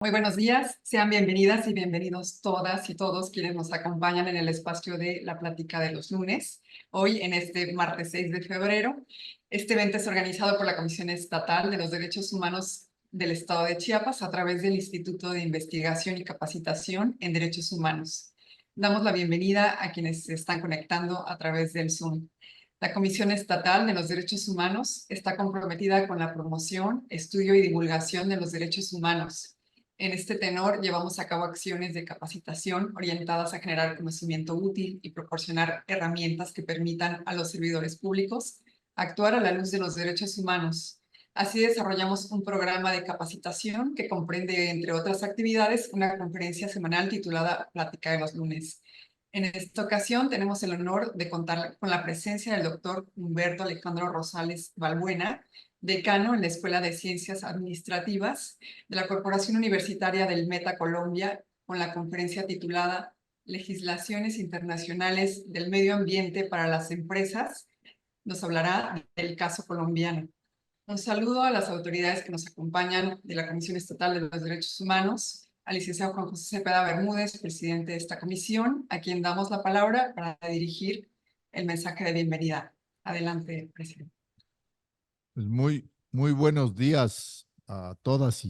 Muy buenos días, sean bienvenidas y bienvenidos todas y todos quienes nos acompañan en el espacio de la plática de los lunes, hoy en este martes 6 de febrero. Este evento es organizado por la Comisión Estatal de los Derechos Humanos del Estado de Chiapas a través del Instituto de Investigación y Capacitación en Derechos Humanos. Damos la bienvenida a quienes se están conectando a través del Zoom. La Comisión Estatal de los Derechos Humanos está comprometida con la promoción, estudio y divulgación de los derechos humanos. En este tenor, llevamos a cabo acciones de capacitación orientadas a generar conocimiento útil y proporcionar herramientas que permitan a los servidores públicos actuar a la luz de los derechos humanos. Así desarrollamos un programa de capacitación que comprende, entre otras actividades, una conferencia semanal titulada Plática de los lunes. En esta ocasión tenemos el honor de contar con la presencia del doctor Humberto Alejandro Rosales Balbuena, decano en la Escuela de Ciencias Administrativas de la Corporación Universitaria del Meta Colombia, con la conferencia titulada Legislaciones Internacionales del Medio Ambiente para las Empresas. Nos hablará del caso colombiano. Un saludo a las autoridades que nos acompañan de la Comisión Estatal de los Derechos Humanos, al licenciado Juan José Cepeda Bermúdez, presidente de esta comisión, a quien damos la palabra para dirigir el mensaje de bienvenida. Adelante, presidente. Pues muy buenos días a todas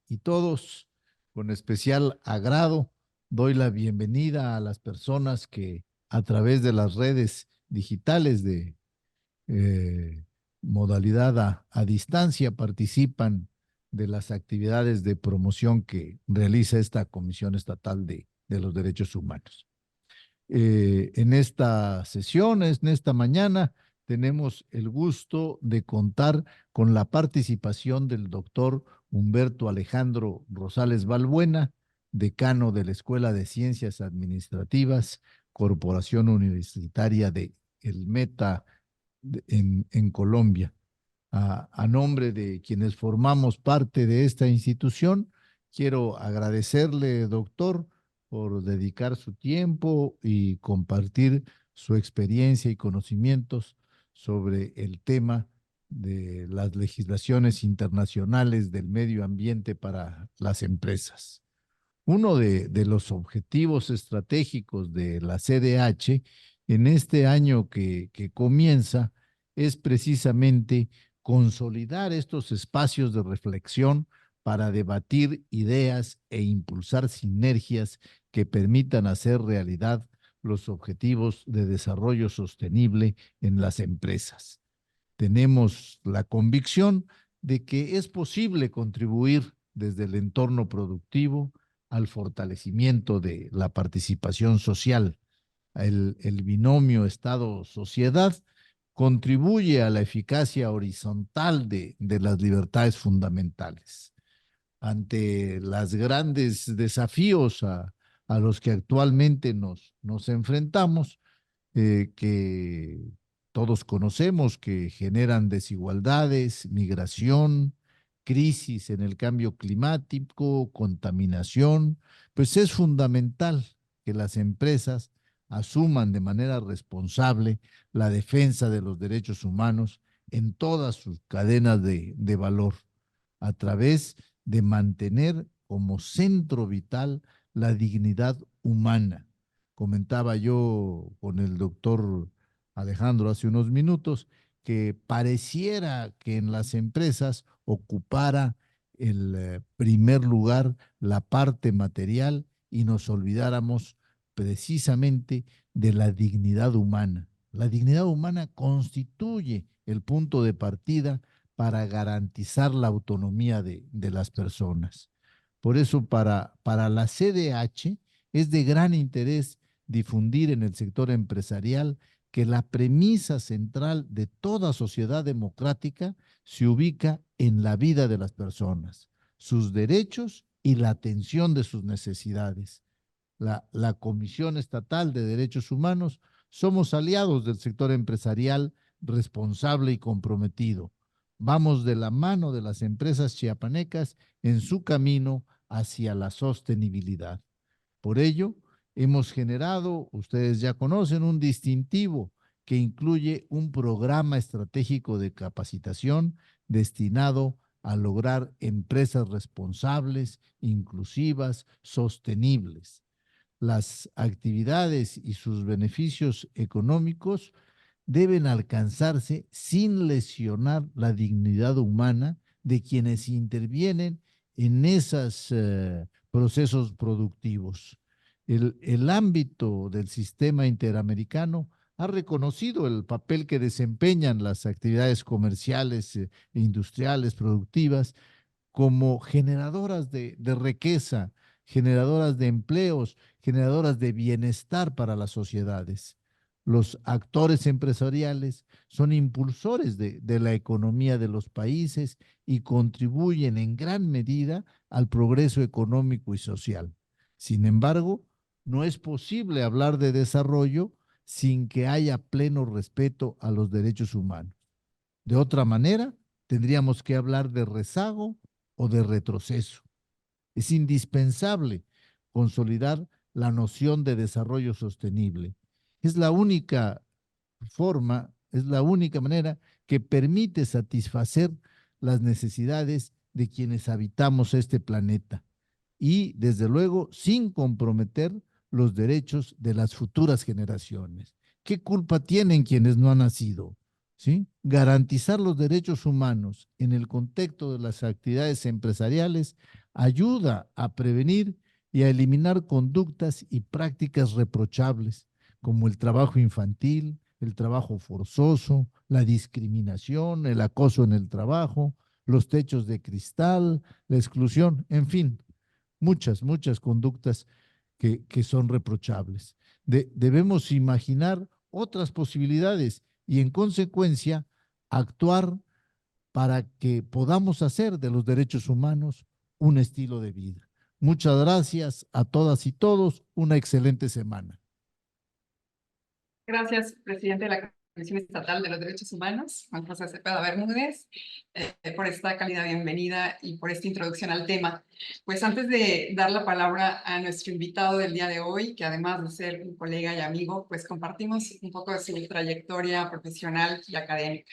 y todos. Con especial agrado doy la bienvenida a las personas que a través de las redes digitales de eh, modalidad a distancia participan de las actividades de promoción que realiza esta Comisión Estatal de los Derechos Humanos. En esta sesión, en esta mañana, tenemos el gusto de contar con la participación del doctor Humberto Alejandro Rosales Balbuena, decano de la Escuela de Ciencias Administrativas, Corporación Universitaria de El Meta en Colombia. A nombre de quienes formamos parte de esta institución, quiero agradecerle, doctor, por dedicar su tiempo y compartir su experiencia y conocimientos sobre el tema de las legislaciones internacionales del medio ambiente para las empresas. Uno de los objetivos estratégicos de la CDH en este año que comienza es precisamente consolidar estos espacios de reflexión para debatir ideas e impulsar sinergias que permitan hacer realidad los objetivos de desarrollo sostenible en las empresas. Tenemos la convicción de que es posible contribuir desde el entorno productivo al fortalecimiento de la participación social. El binomio Estado-sociedad contribuye a la eficacia horizontal de las libertades fundamentales. Ante los grandes desafíos a los que actualmente nos enfrentamos, que todos conocemos, que generan desigualdades, migración, crisis en el cambio climático, contaminación, pues es fundamental que las empresas asuman de manera responsable la defensa de los derechos humanos en todas sus cadenas de valor, a través de mantener como centro vital la dignidad humana. Comentaba yo con el doctor Alejandro hace unos minutos que pareciera que en las empresas ocupara el primer lugar la parte material y nos olvidáramos precisamente de la dignidad humana. La dignidad humana constituye el punto de partida para garantizar la autonomía de las personas. Por eso, para la CDH es de gran interés difundir en el sector empresarial que la premisa central de toda sociedad democrática se ubica en la vida de las personas, sus derechos y la atención de sus necesidades. La Comisión Estatal de Derechos Humanos somos aliados del sector empresarial responsable y comprometido. Vamos de la mano de las empresas chiapanecas en su camino hacia la sostenibilidad. Por ello, hemos generado, ustedes ya conocen, un distintivo que incluye un programa estratégico de capacitación destinado a lograr empresas responsables, inclusivas, sostenibles. Las actividades y sus beneficios económicos deben alcanzarse sin lesionar la dignidad humana de quienes intervienen en esos procesos productivos. El ámbito del sistema interamericano ha reconocido el papel que desempeñan las actividades comerciales e industriales productivas como generadoras de riqueza, generadoras de empleos, generadoras de bienestar para las sociedades. Los actores empresariales son impulsores de la economía de los países y contribuyen en gran medida al progreso económico y social. Sin embargo, no es posible hablar de desarrollo sin que haya pleno respeto a los derechos humanos. De otra manera, tendríamos que hablar de rezago o de retroceso. Es indispensable consolidar la noción de desarrollo sostenible. Es la única forma, es la única manera que permite satisfacer las necesidades de quienes habitamos este planeta y, desde luego, sin comprometer los derechos de las futuras generaciones. ¿Qué culpa tienen quienes no han nacido? ¿Sí? Garantizar los derechos humanos en el contexto de las actividades empresariales ayuda a prevenir y a eliminar conductas y prácticas reprochables, como el trabajo infantil, el trabajo forzoso, la discriminación, el acoso en el trabajo, los techos de cristal, la exclusión, en fin, muchas conductas que son reprochables. Debemos imaginar otras posibilidades y, en consecuencia, actuar para que podamos hacer de los derechos humanos un estilo de vida. Muchas gracias a todas y todos. Una excelente semana. Gracias, presidente de la Comisión Estatal de los Derechos Humanos, Juan José Cepeda Bermúdez, por esta cálida bienvenida y por esta introducción al tema. Pues antes de dar la palabra a nuestro invitado del día de hoy, que además de ser un colega y amigo, pues compartimos un poco de su trayectoria profesional y académica.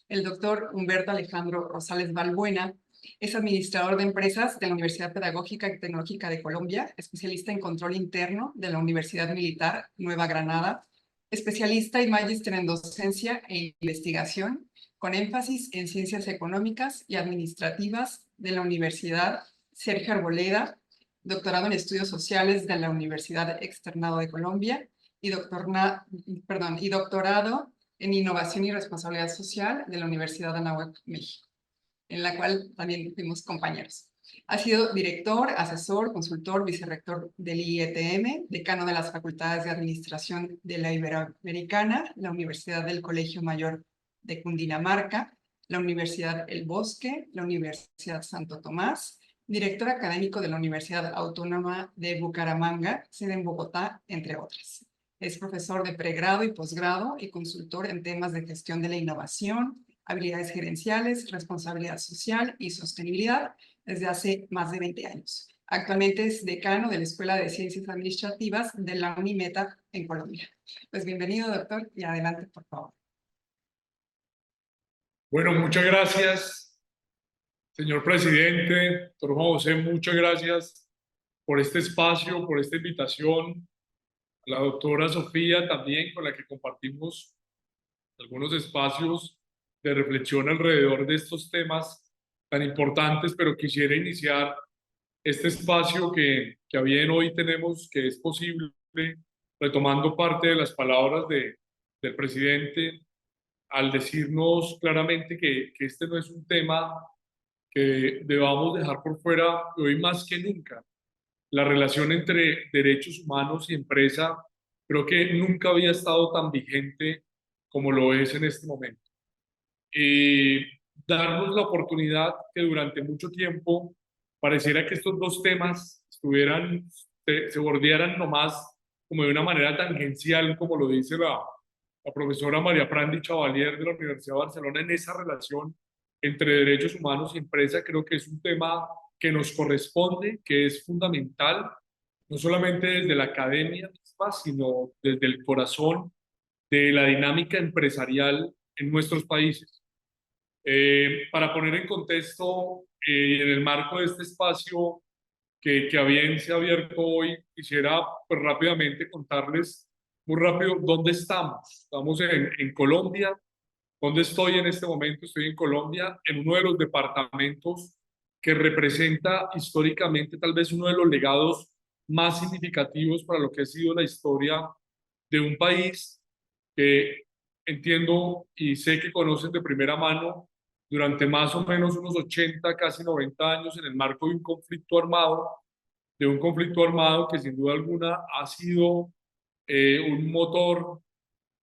El doctor Humberto Alejandro Rosales Balbuena es administrador de empresas de la Universidad Pedagógica y Tecnológica de Colombia, especialista en control interno de la Universidad Militar Nueva Granada, especialista y magíster en docencia e investigación, con énfasis en ciencias económicas y administrativas de la Universidad Sergio Arboleda, doctorado en estudios sociales de la Universidad Externado de Colombia y doctorado en innovación y responsabilidad social de la Universidad de Anáhuac, México, en la cual también fuimos compañeros. Ha sido director, asesor, consultor, vicerrector del IETM, decano de las Facultades de Administración de la Iberoamericana, la Universidad del Colegio Mayor de Cundinamarca, la Universidad El Bosque, la Universidad Santo Tomás, director académico de la Universidad Autónoma de Bucaramanga, sede en Bogotá, entre otras. Es profesor de pregrado y posgrado y consultor en temas de gestión de la innovación, habilidades gerenciales, responsabilidad social y sostenibilidad desde hace más de 20 años. Actualmente es decano de la Escuela de Ciencias Administrativas de la UNIMETA en Colombia. Pues bienvenido, doctor, y adelante, por favor. Bueno, muchas gracias, señor presidente, doctor Juan José, muchas gracias por este espacio, por esta invitación. A la doctora Sofía también, con la que compartimos algunos espacios de reflexión alrededor de estos temas tan importantes, pero quisiera iniciar este espacio que a bien hoy tenemos, que es posible, retomando parte de las palabras del presidente, al decirnos claramente que este no es un tema que debamos dejar por fuera hoy más que nunca. La relación entre derechos humanos y empresa creo que nunca había estado tan vigente como lo es en este momento. Y darnos la oportunidad que durante mucho tiempo pareciera que estos dos temas se bordearan nomás como de una manera tangencial, como lo dice la profesora María Prandi Chavalier de la Universidad de Barcelona, en esa relación entre derechos humanos y empresa. Creo que es un tema que nos corresponde, que es fundamental, no solamente desde la academia misma, sino desde el corazón de la dinámica empresarial en nuestros países. Para poner en contexto, en el marco de este espacio que a bien se ha abierto hoy, quisiera pues, rápidamente contarles muy rápido dónde estamos. Estamos en Colombia. ¿Dónde estoy en este momento? Estoy en Colombia, en uno de los departamentos que representa históricamente tal vez uno de los legados más significativos para lo que ha sido la historia de un país que entiendo y sé que conocen de primera mano durante más o menos unos 80, casi 90 años en el marco de un conflicto armado que sin duda alguna ha sido un motor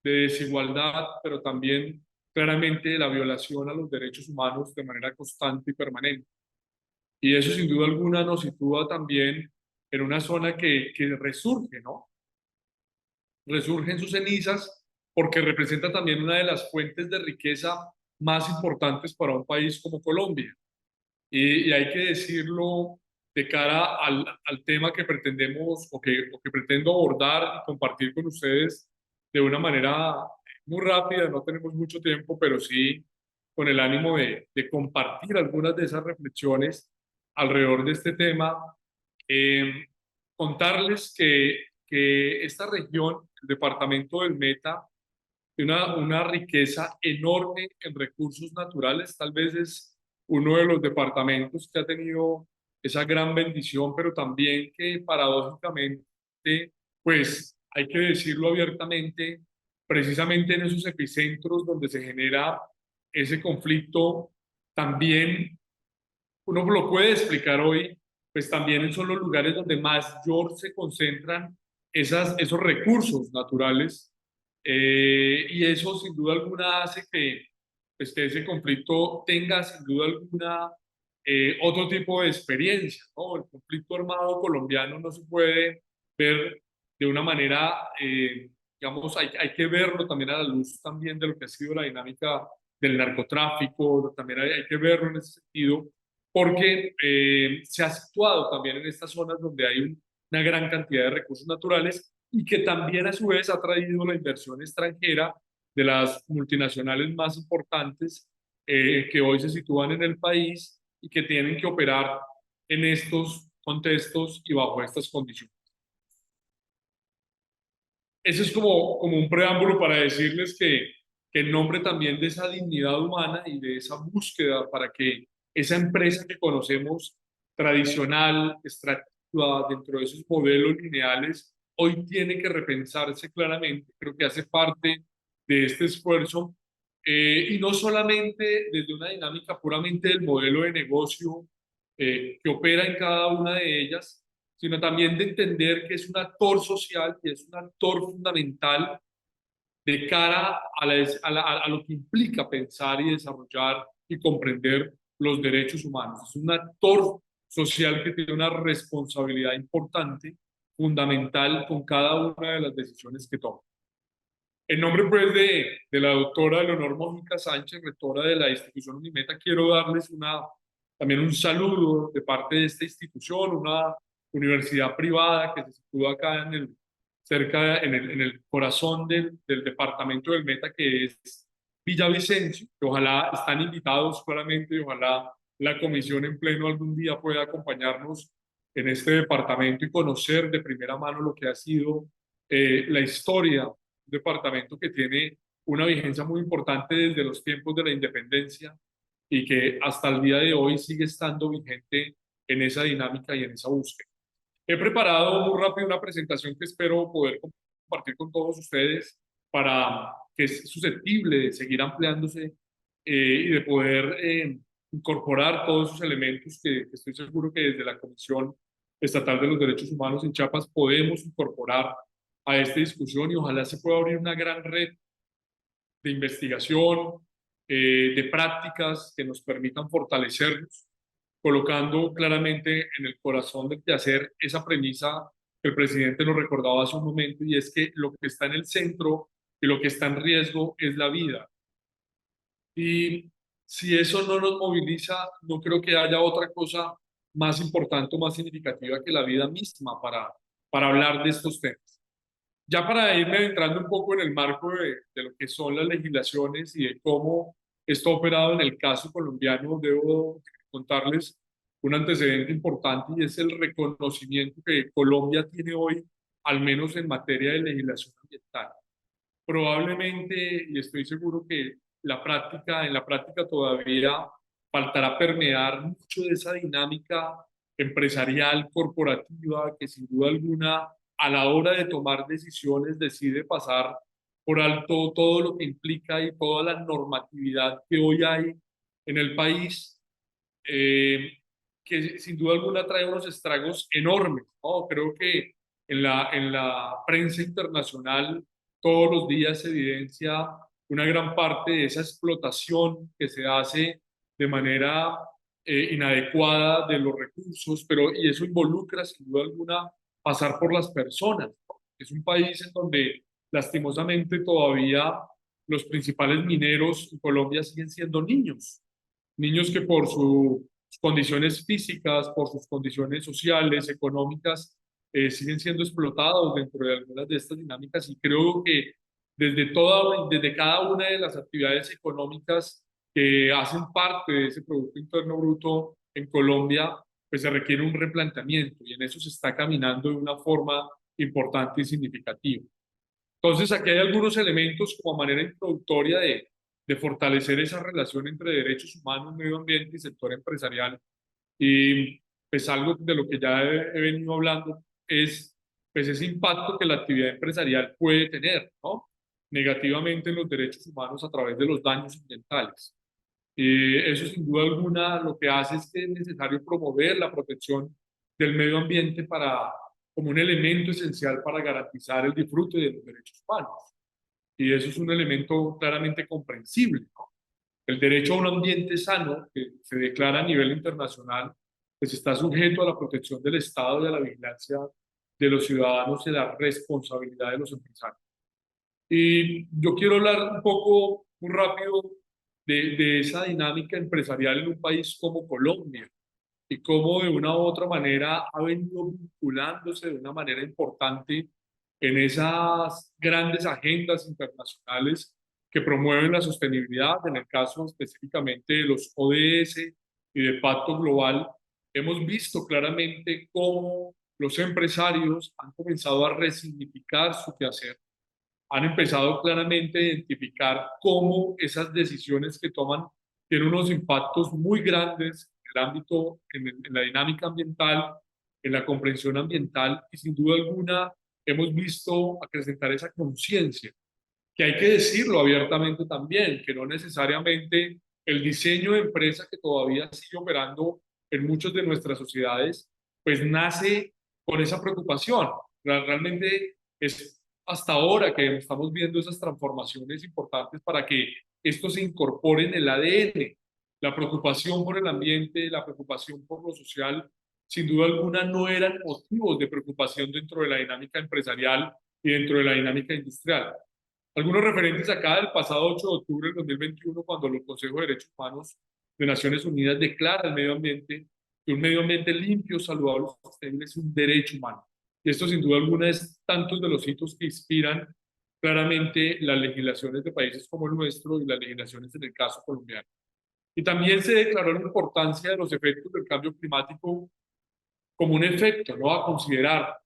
de desigualdad, pero también claramente de la violación a los derechos humanos de manera constante y permanente. Y eso sin duda alguna nos sitúa también en una zona que resurge, ¿no? Resurge en sus cenizas porque representa también una de las fuentes de riqueza más importantes para un país como Colombia. Y hay que decirlo de cara al tema que pretendemos o que pretendo abordar y compartir con ustedes de una manera muy rápida, no tenemos mucho tiempo, pero sí con el ánimo de compartir algunas de esas reflexiones alrededor de este tema. Contarles que esta región, el departamento del Meta, tiene una riqueza enorme en recursos naturales, tal vez es uno de los departamentos que ha tenido esa gran bendición, pero también que paradójicamente, pues hay que decirlo abiertamente, precisamente en esos epicentros donde se genera ese conflicto, también uno lo puede explicar hoy, pues también son los lugares donde mayor se concentran esos recursos naturales y eso sin duda alguna hace pues, que ese conflicto tenga sin duda alguna otro tipo de experiencia, ¿no? El conflicto armado colombiano no se puede ver de una manera, digamos, hay que verlo también a la luz también de lo que ha sido la dinámica del narcotráfico, también hay que verlo en ese sentido, porque se ha situado también en estas zonas donde hay una gran cantidad de recursos naturales y que también a su vez ha traído la inversión extranjera de las multinacionales más importantes que hoy se sitúan en el país y que tienen que operar en estos contextos y bajo estas condiciones. Eso es como un preámbulo para decirles que en nombre también de esa dignidad humana y de esa búsqueda para que esa empresa que conocemos tradicional, extractiva, dentro de esos modelos lineales, hoy tiene que repensarse claramente. Creo que hace parte de este esfuerzo y no solamente desde una dinámica puramente del modelo de negocio que opera en cada una de ellas, sino también de entender que es un actor social y es un actor fundamental de cara a lo que implica pensar y desarrollar y comprender los derechos humanos. Es un actor social que tiene una responsabilidad importante, fundamental con cada una de las decisiones que toma. En nombre pues de la doctora Leonor Mojica Sánchez, rectora de la institución Unimeta, quiero darles también un saludo de parte de esta institución, una universidad privada que se sitúa acá en el corazón del departamento del Meta, que es Villavicencio, que ojalá están invitados claramente y ojalá la comisión en pleno algún día pueda acompañarnos en este departamento y conocer de primera mano lo que ha sido la historia, un departamento que tiene una vigencia muy importante desde los tiempos de la independencia y que hasta el día de hoy sigue estando vigente en esa dinámica y en esa búsqueda. He preparado muy rápido una presentación que espero poder compartir con todos ustedes para que es susceptible de seguir ampliándose y de poder incorporar todos esos elementos que estoy seguro que desde la Comisión Estatal de los Derechos Humanos en Chiapas podemos incorporar a esta discusión y ojalá se pueda abrir una gran red de investigación, de prácticas que nos permitan fortalecernos, colocando claramente en el corazón del quehacer esa premisa que el presidente nos recordaba hace un momento, y es que lo que está en el centro y lo que está en riesgo es la vida. Y si eso no nos moviliza, no creo que haya otra cosa más importante o más significativa que la vida misma para hablar de estos temas. Ya para irme adentrando un poco en el marco de lo que son las legislaciones y de cómo esto ha operado en el caso colombiano. Debo contarles un antecedente importante y es el reconocimiento que Colombia tiene hoy, al menos en materia de legislación ambiental. Probablemente, y estoy seguro que en la práctica todavía faltará permear mucho de esa dinámica empresarial, corporativa, que sin duda alguna a la hora de tomar decisiones decide pasar por alto todo lo que implica y toda la normatividad que hoy hay en el país, que sin duda alguna trae unos estragos enormes, ¿no? Creo que en la prensa internacional todos los días se evidencia una gran parte de esa explotación que se hace de manera inadecuada de los recursos, y eso involucra sin duda alguna pasar por las personas. Es un país en donde lastimosamente todavía los principales mineros en Colombia siguen siendo niños, niños que por sus condiciones físicas, por sus condiciones sociales, económicas, siguen siendo explotados dentro de algunas de estas dinámicas, y creo que desde cada una de las actividades económicas que hacen parte de ese Producto Interno Bruto en Colombia, pues se requiere un replanteamiento, y en eso se está caminando de una forma importante y significativa. Entonces, aquí hay algunos elementos como manera introductoria de fortalecer esa relación entre derechos humanos, medio ambiente y sector empresarial. Y pues algo de lo que ya he venido hablando es pues ese impacto que la actividad empresarial puede tener, ¿no? Negativamente en los derechos humanos a través de los daños ambientales. Eso sin duda alguna lo que hace es que es necesario promover la protección del medio ambiente como un elemento esencial para garantizar el disfrute de los derechos humanos. Y eso es un elemento claramente comprensible, ¿no? El derecho a un ambiente sano, que se declara a nivel internacional, pues está sujeto a la protección del Estado y a la vigilancia de los ciudadanos y a la responsabilidad de los empresarios. Y yo quiero hablar un poco, muy rápido, de esa dinámica empresarial en un país como Colombia y cómo de una u otra manera ha venido vinculándose de una manera importante en esas grandes agendas internacionales que promueven la sostenibilidad. En el caso específicamente de los ODS y del Pacto Global, hemos visto claramente cómo los empresarios han comenzado a resignificar su quehacer, han empezado claramente a identificar cómo esas decisiones que toman tienen unos impactos muy grandes en el ámbito, en la dinámica ambiental, en la comprensión ambiental, y sin duda alguna hemos visto acrecentar esa conciencia, que hay que decirlo abiertamente también, que no necesariamente el diseño de empresa que todavía sigue operando en muchas de nuestras sociedades, pues nace con esa preocupación. Realmente es hasta ahora que estamos viendo esas transformaciones importantes para que esto se incorpore en el ADN. La preocupación por el ambiente, la preocupación por lo social, sin duda alguna no eran motivos de preocupación dentro de la dinámica empresarial y dentro de la dinámica industrial. Algunos referentes acá del pasado 8 de octubre del 2021, cuando el Consejo de Derechos Humanos de Naciones Unidas declara el medio ambiente, que un medio ambiente limpio, saludable y sostenible es un derecho humano. Y esto sin duda alguna es tantos de los hitos que inspiran claramente las legislaciones de países como el nuestro y las legislaciones en el caso colombiano. Y también se declaró la importancia de los efectos del cambio climático como un efecto, ¿no?, a considerar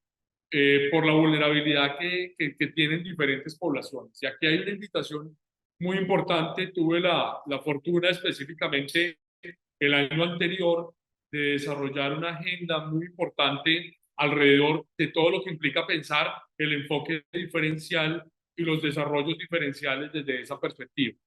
por la vulnerabilidad que tienen diferentes poblaciones. Y aquí hay una invitación muy importante. Tuve la fortuna específicamente el año anterior de desarrollar una agenda muy importante alrededor de todo lo que implica pensar el enfoque diferencial y los desarrollos diferenciales desde esa perspectiva.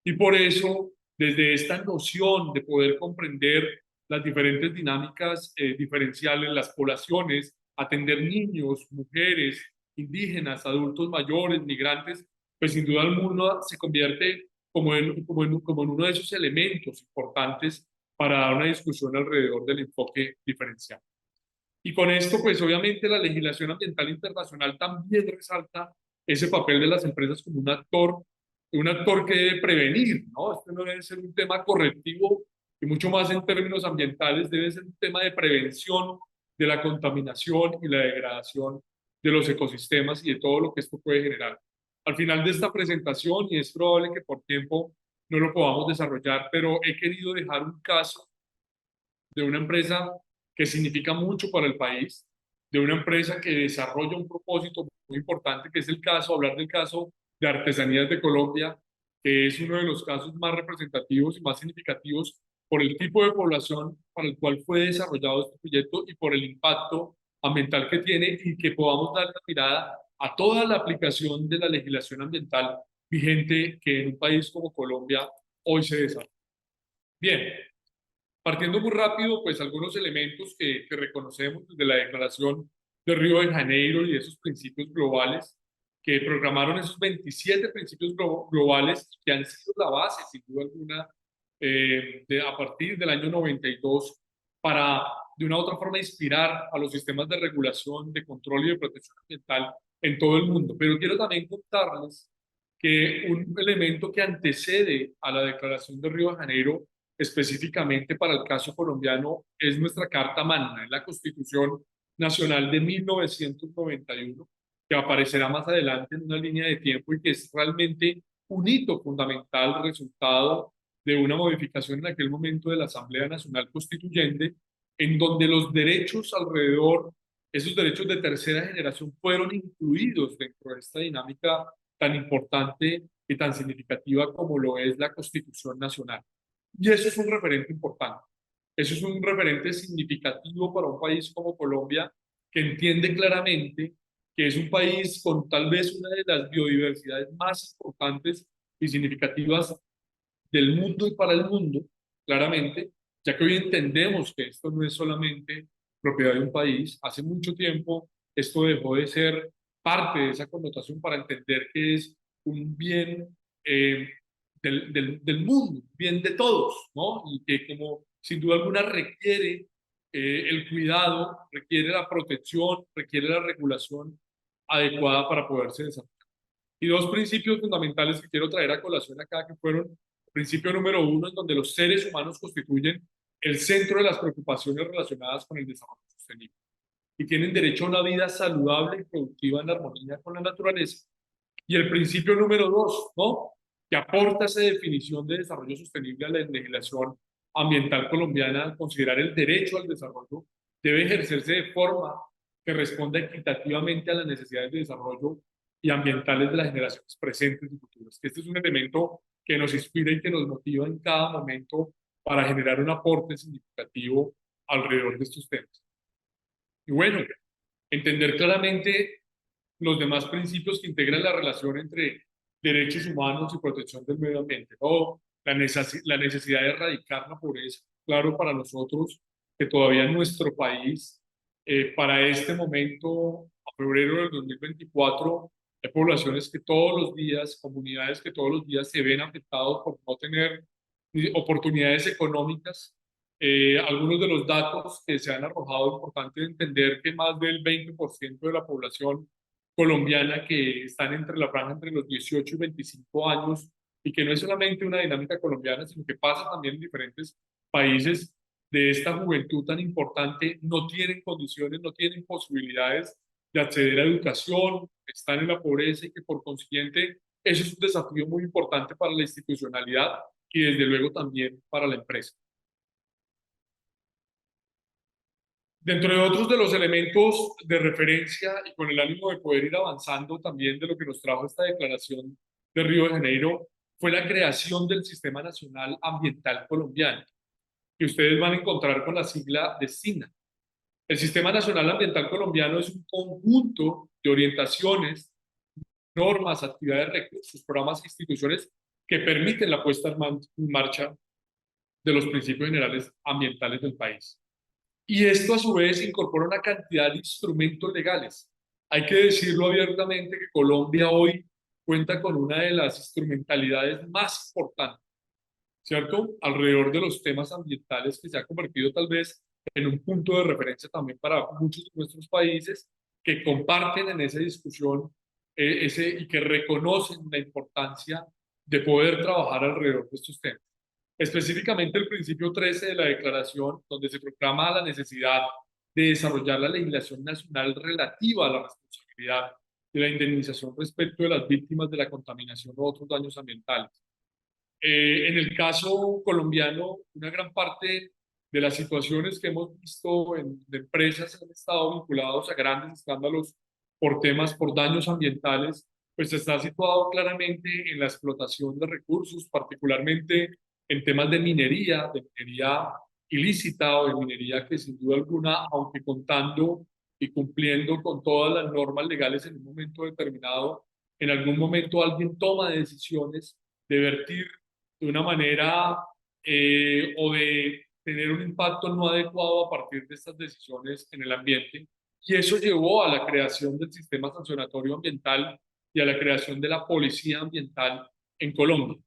Y por eso, desde esta noción de poder comprender las diferentes dinámicas diferenciales, las poblaciones, atender niños, mujeres, indígenas, adultos mayores, migrantes, pues sin duda alguna se convierte como en uno de esos elementos importantes para dar una discusión alrededor del enfoque diferencial. Y con esto, pues obviamente la legislación ambiental internacional también resalta ese papel de las empresas como un actor que debe prevenir, ¿no? Este no debe ser un tema correctivo, y mucho más en términos ambientales debe ser un tema de prevención de la contaminación y la degradación de los ecosistemas y de todo lo que esto puede generar. Al final de esta presentación, y es probable que por tiempo no lo podamos desarrollar, pero he querido dejar un caso de una empresa que significa mucho para el país, de una empresa que desarrolla un propósito muy importante, que es el caso, hablar del caso de Artesanías de Colombia, que es uno de los casos más representativos y más significativos por el tipo de población para el cual fue desarrollado este proyecto y por el impacto ambiental que tiene, y que podamos dar la mirada a toda la aplicación de la legislación ambiental vigente que en un país como Colombia hoy se desarrolla. Bien, partiendo muy rápido, pues algunos elementos que reconocemos desde la Declaración de Río de Janeiro y esos principios globales que programaron esos 27 principios globales que han sido la base, sin duda alguna, a partir del año 92 para, de una u otra forma, inspirar a los sistemas de regulación, de control y de protección ambiental en todo el mundo. Pero quiero también contarles que un elemento que antecede a la Declaración de Río de Janeiro específicamente para el caso colombiano es nuestra Carta Magna, es la Constitución Nacional de 1991, que aparecerá más adelante en una línea de tiempo y que es realmente un hito fundamental, resultado de una modificación en aquel momento de la Asamblea Nacional Constituyente, en donde los derechos alrededor, esos derechos de tercera generación, fueron incluidos dentro de esta dinámica tan importante y tan significativa como lo es la Constitución Nacional. Y eso es un referente importante. Eso es un referente significativo para un país como Colombia, que entiende claramente que es un país con tal vez una de las biodiversidades más importantes y significativas del mundo y para el mundo, claramente, ya que hoy entendemos que esto no es solamente propiedad de un país. Hace mucho tiempo esto dejó de ser parte de esa connotación para entender que es un bien del mundo, bien de todos, ¿no? Y que como sin duda alguna requiere el cuidado, requiere la protección, requiere la regulación adecuada para poderse desarrollar. Y dos principios fundamentales que quiero traer a colación acá, que fueron: principio número uno, en donde los seres humanos constituyen el centro de las preocupaciones relacionadas con el desarrollo sostenible y tienen derecho a una vida saludable y productiva en armonía con la naturaleza. Y el principio número dos, ¿no?, que aporta esa definición de desarrollo sostenible a la legislación ambiental colombiana, al considerar el derecho al desarrollo, debe ejercerse de forma que responda equitativamente a las necesidades de desarrollo y ambientales de las generaciones presentes y futuras. Este es un elemento que nos inspira y que nos motiva en cada momento para generar un aporte significativo alrededor de estos temas. Y bueno, entender claramente los demás principios que integran la relación entre derechos humanos y protección del medio ambiente, o la necesidad de erradicar la pobreza. Claro, para nosotros que todavía en nuestro país, para este momento, a febrero del 2024, hay poblaciones que todos los días, comunidades que todos los días se ven afectados por no tener oportunidades económicas. Algunos de los datos que se han arrojado, importante entender que más del 20% de la población colombiana que están entre la franja entre los 18 y 25 años, y que no es solamente una dinámica colombiana, sino que pasa también en diferentes países, de esta juventud tan importante, no tienen condiciones, no tienen posibilidades de acceder a educación, están en la pobreza, y que por consiguiente eso es un desafío muy importante para la institucionalidad y desde luego también para la empresa. Dentro de otros de los elementos de referencia, y con el ánimo de poder ir avanzando también de lo que nos trajo esta declaración de Río de Janeiro, fue la creación del Sistema Nacional Ambiental Colombiano, que ustedes van a encontrar con la sigla de SINA. El Sistema Nacional Ambiental Colombiano es un conjunto de orientaciones, normas, actividades, recursos, programas e instituciones que permiten la puesta en marcha de los principios generales ambientales del país. Y esto a su vez incorpora una cantidad de instrumentos legales. Hay que decirlo abiertamente que Colombia hoy cuenta con una de las instrumentalidades más importantes, ¿cierto?, alrededor de los temas ambientales, que se ha convertido tal vez en un punto de referencia también para muchos de nuestros países que comparten en esa discusión y que reconocen la importancia de poder trabajar alrededor de estos temas. Específicamente el principio 13 de la declaración, donde se proclama la necesidad de desarrollar la legislación nacional relativa a la responsabilidad de la indemnización respecto de las víctimas de la contaminación u otros daños ambientales. En el caso colombiano, una gran parte de las situaciones que hemos visto de empresas han estado vinculados a grandes escándalos por daños ambientales, pues está situado claramente en la explotación de recursos, particularmente en temas de minería ilícita o de minería que sin duda alguna, aunque contando y cumpliendo con todas las normas legales en un momento determinado, en algún momento alguien toma decisiones de vertir de una manera o de tener un impacto no adecuado a partir de estas decisiones en el ambiente. Y eso llevó a la creación del sistema sancionatorio ambiental y a la creación de la policía ambiental en Colombia.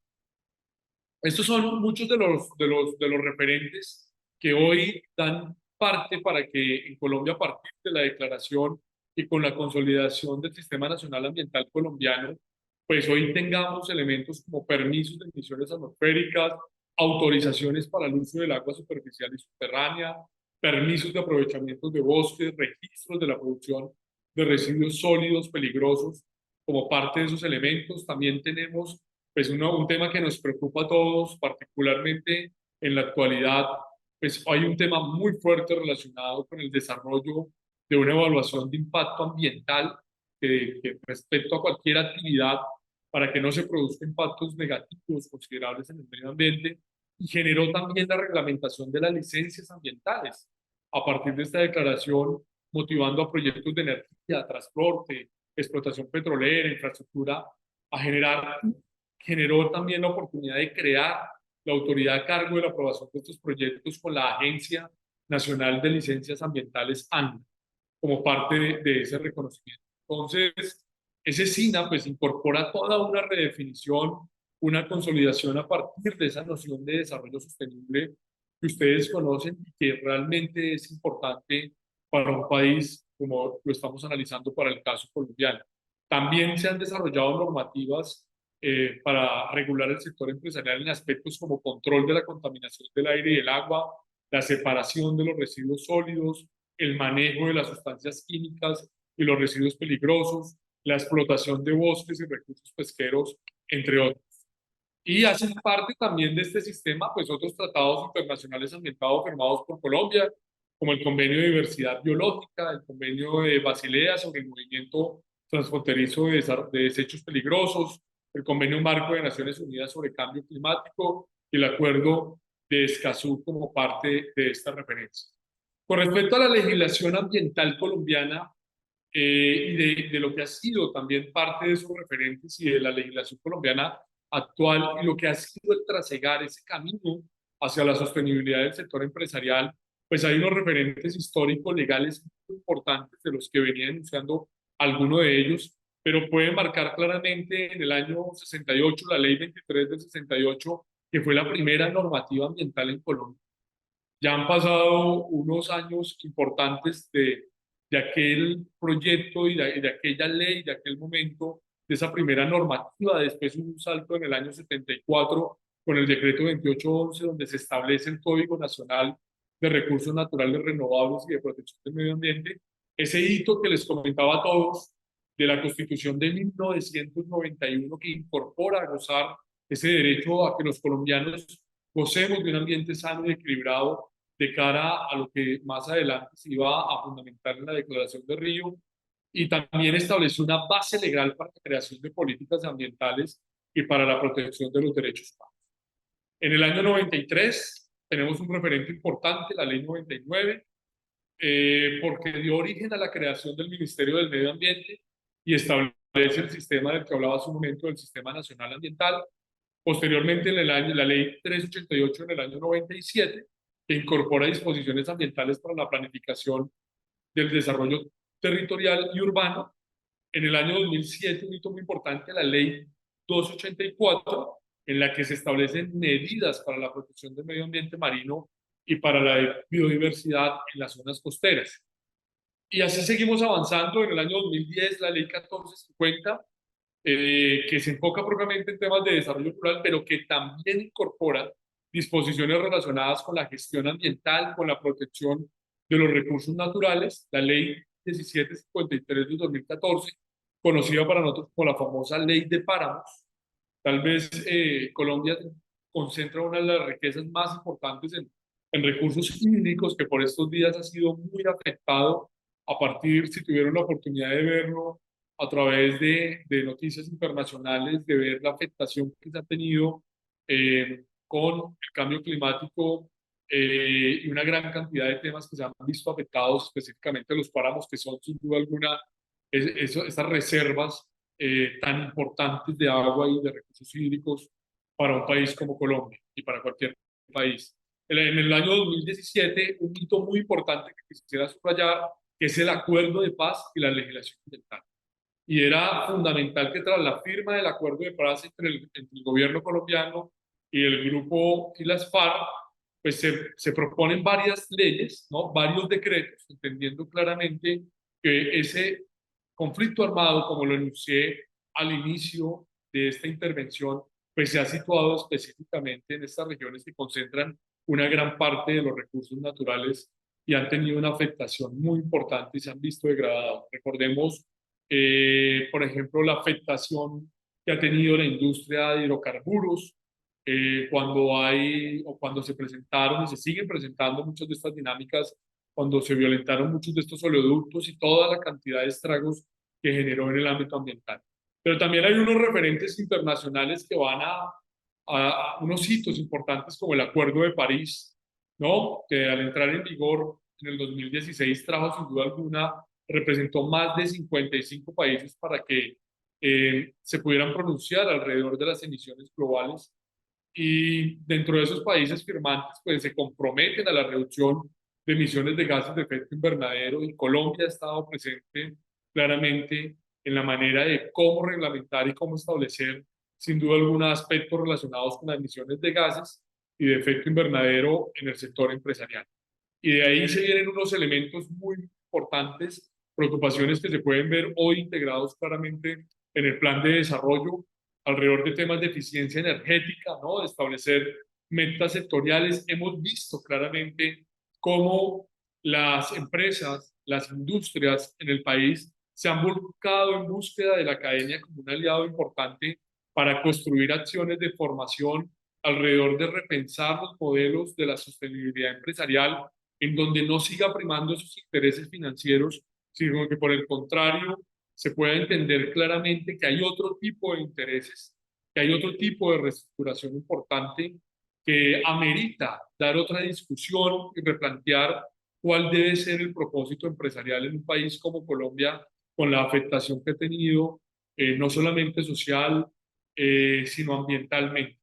Estos son muchos de los referentes que hoy dan parte para que en Colombia, a partir de la declaración y con la consolidación del Sistema Nacional Ambiental colombiano, pues hoy tengamos elementos como permisos de emisiones atmosféricas, autorizaciones para el uso del agua superficial y subterránea, permisos de aprovechamiento de bosques, registros de la producción de residuos sólidos peligrosos como parte de esos elementos. También tenemos pues un tema que nos preocupa a todos, particularmente en la actualidad, pues hay un tema muy fuerte relacionado con el desarrollo de una evaluación de impacto ambiental que respecto a cualquier actividad para que no se produzcan impactos negativos considerables en el medio ambiente, y generó también la reglamentación de las licencias ambientales a partir de esta declaración, motivando a proyectos de energía, transporte, explotación petrolera, infraestructura, a generó también la oportunidad de crear la autoridad a cargo de la aprobación de estos proyectos con la Agencia Nacional de Licencias Ambientales, ANLA, como parte de ese reconocimiento. Entonces, ese SINA pues incorpora toda una redefinición, una consolidación a partir de esa noción de desarrollo sostenible que ustedes conocen y que realmente es importante para un país como lo estamos analizando para el caso colombiano. También se han desarrollado normativas para regular el sector empresarial en aspectos como control de la contaminación del aire y el agua, la separación de los residuos sólidos, el manejo de las sustancias químicas y los residuos peligrosos, la explotación de bosques y recursos pesqueros, entre otros. Y hacen parte también de este sistema, pues otros tratados internacionales ambientales firmados por Colombia, como el Convenio de Diversidad Biológica, el Convenio de Basilea sobre el movimiento transfronterizo de desechos peligrosos, el Convenio Marco de Naciones Unidas sobre Cambio Climático y el Acuerdo de Escazú como parte de esta referencia. Con respecto a la legislación ambiental colombiana y de lo que ha sido también parte de esos referentes y de la legislación colombiana actual y lo que ha sido el trasegar ese camino hacia la sostenibilidad del sector empresarial, pues hay unos referentes históricos legales muy importantes de los que venía denunciando alguno de ellos, pero puede marcar claramente en el año 68 la ley 23 del 68, que fue la primera normativa ambiental en Colombia. Ya han pasado unos años importantes de aquel proyecto y de aquella ley, de aquel momento, de esa primera normativa. Después hubo un salto en el año 74 con el decreto 2811, donde se establece el Código Nacional de Recursos Naturales Renovables y de Protección del Medio Ambiente. Ese hito que les comentaba a todos de la Constitución de 1991, que incorpora a gozar ese derecho a que los colombianos gocemos de un ambiente sano y equilibrado de cara a lo que más adelante se iba a fundamentar en la Declaración de Río, y también estableció una base legal para la creación de políticas ambientales y para la protección de los derechos humanos. En el año 93 tenemos un referente importante, la Ley 99, porque dio origen a la creación del Ministerio del Medio Ambiente y establece el sistema del que hablaba hace un momento, del Sistema Nacional Ambiental. Posteriormente, la Ley 388 en el año 97, que incorpora disposiciones ambientales para la planificación del desarrollo territorial y urbano. En el año 2007, un hito muy importante, la Ley 284, en la que se establecen medidas para la protección del medio ambiente marino y para la biodiversidad en las zonas costeras. Y así seguimos avanzando. En el año 2010, la Ley 1450, que se enfoca propiamente en temas de desarrollo rural, pero que también incorpora disposiciones relacionadas con la gestión ambiental, con la protección de los recursos naturales, la Ley 1753 de 2014, conocida para nosotros como la famosa Ley de Páramos. Tal vez Colombia concentra una de las riquezas más importantes en recursos hídricos, que por estos días ha sido muy afectado a partir, si tuvieron la oportunidad de verlo a través de noticias internacionales, de ver la afectación que se ha tenido con el cambio climático y una gran cantidad de temas que se han visto afectados, específicamente los páramos, que son sin duda alguna esas reservas tan importantes de agua y de recursos hídricos para un país como Colombia y para cualquier país. En el año 2017, un hito muy importante que quisiera subrayar, que es el acuerdo de paz y la legislación ambiental. Y era fundamental que tras la firma del acuerdo de paz entre el gobierno colombiano y el grupo y las FARC, pues se proponen varias leyes, ¿no? Varios decretos, entendiendo claramente que ese conflicto armado, como lo enuncié al inicio de esta intervención, pues se ha situado específicamente en estas regiones que concentran una gran parte de los recursos naturales y han tenido una afectación muy importante y se han visto degradados. Recordemos, por ejemplo, la afectación que ha tenido la industria de hidrocarburos, cuando se presentaron y se siguen presentando muchas de estas dinámicas, cuando se violentaron muchos de estos oleoductos y toda la cantidad de estragos que generó en el ámbito ambiental. Pero también hay unos referentes internacionales que van a unos hitos importantes como el Acuerdo de París, ¿no? Que al entrar en vigor en el 2016 trajo sin duda alguna, representó más de 55 países para que se pudieran pronunciar alrededor de las emisiones globales. Y dentro de esos países firmantes, pues se comprometen a la reducción de emisiones de gases de efecto invernadero, y Colombia ha estado presente claramente en la manera de cómo reglamentar y cómo establecer, sin duda alguna, aspectos relacionados con las emisiones de gases y de efecto invernadero en el sector empresarial. Y de ahí se vienen unos elementos muy importantes, preocupaciones que se pueden ver hoy integrados claramente en el plan de desarrollo alrededor de temas de eficiencia energética, ¿no? De establecer metas sectoriales. Hemos visto claramente cómo las empresas, las industrias en el país se han volcado en búsqueda de la academia como un aliado importante para construir acciones de formación alrededor de repensar los modelos de la sostenibilidad empresarial, en donde no siga primando esos intereses financieros, sino que por el contrario se pueda entender claramente que hay otro tipo de intereses, que hay otro tipo de reestructuración importante que amerita dar otra discusión y replantear cuál debe ser el propósito empresarial en un país como Colombia, con la afectación que ha tenido, no solamente social, sino ambientalmente.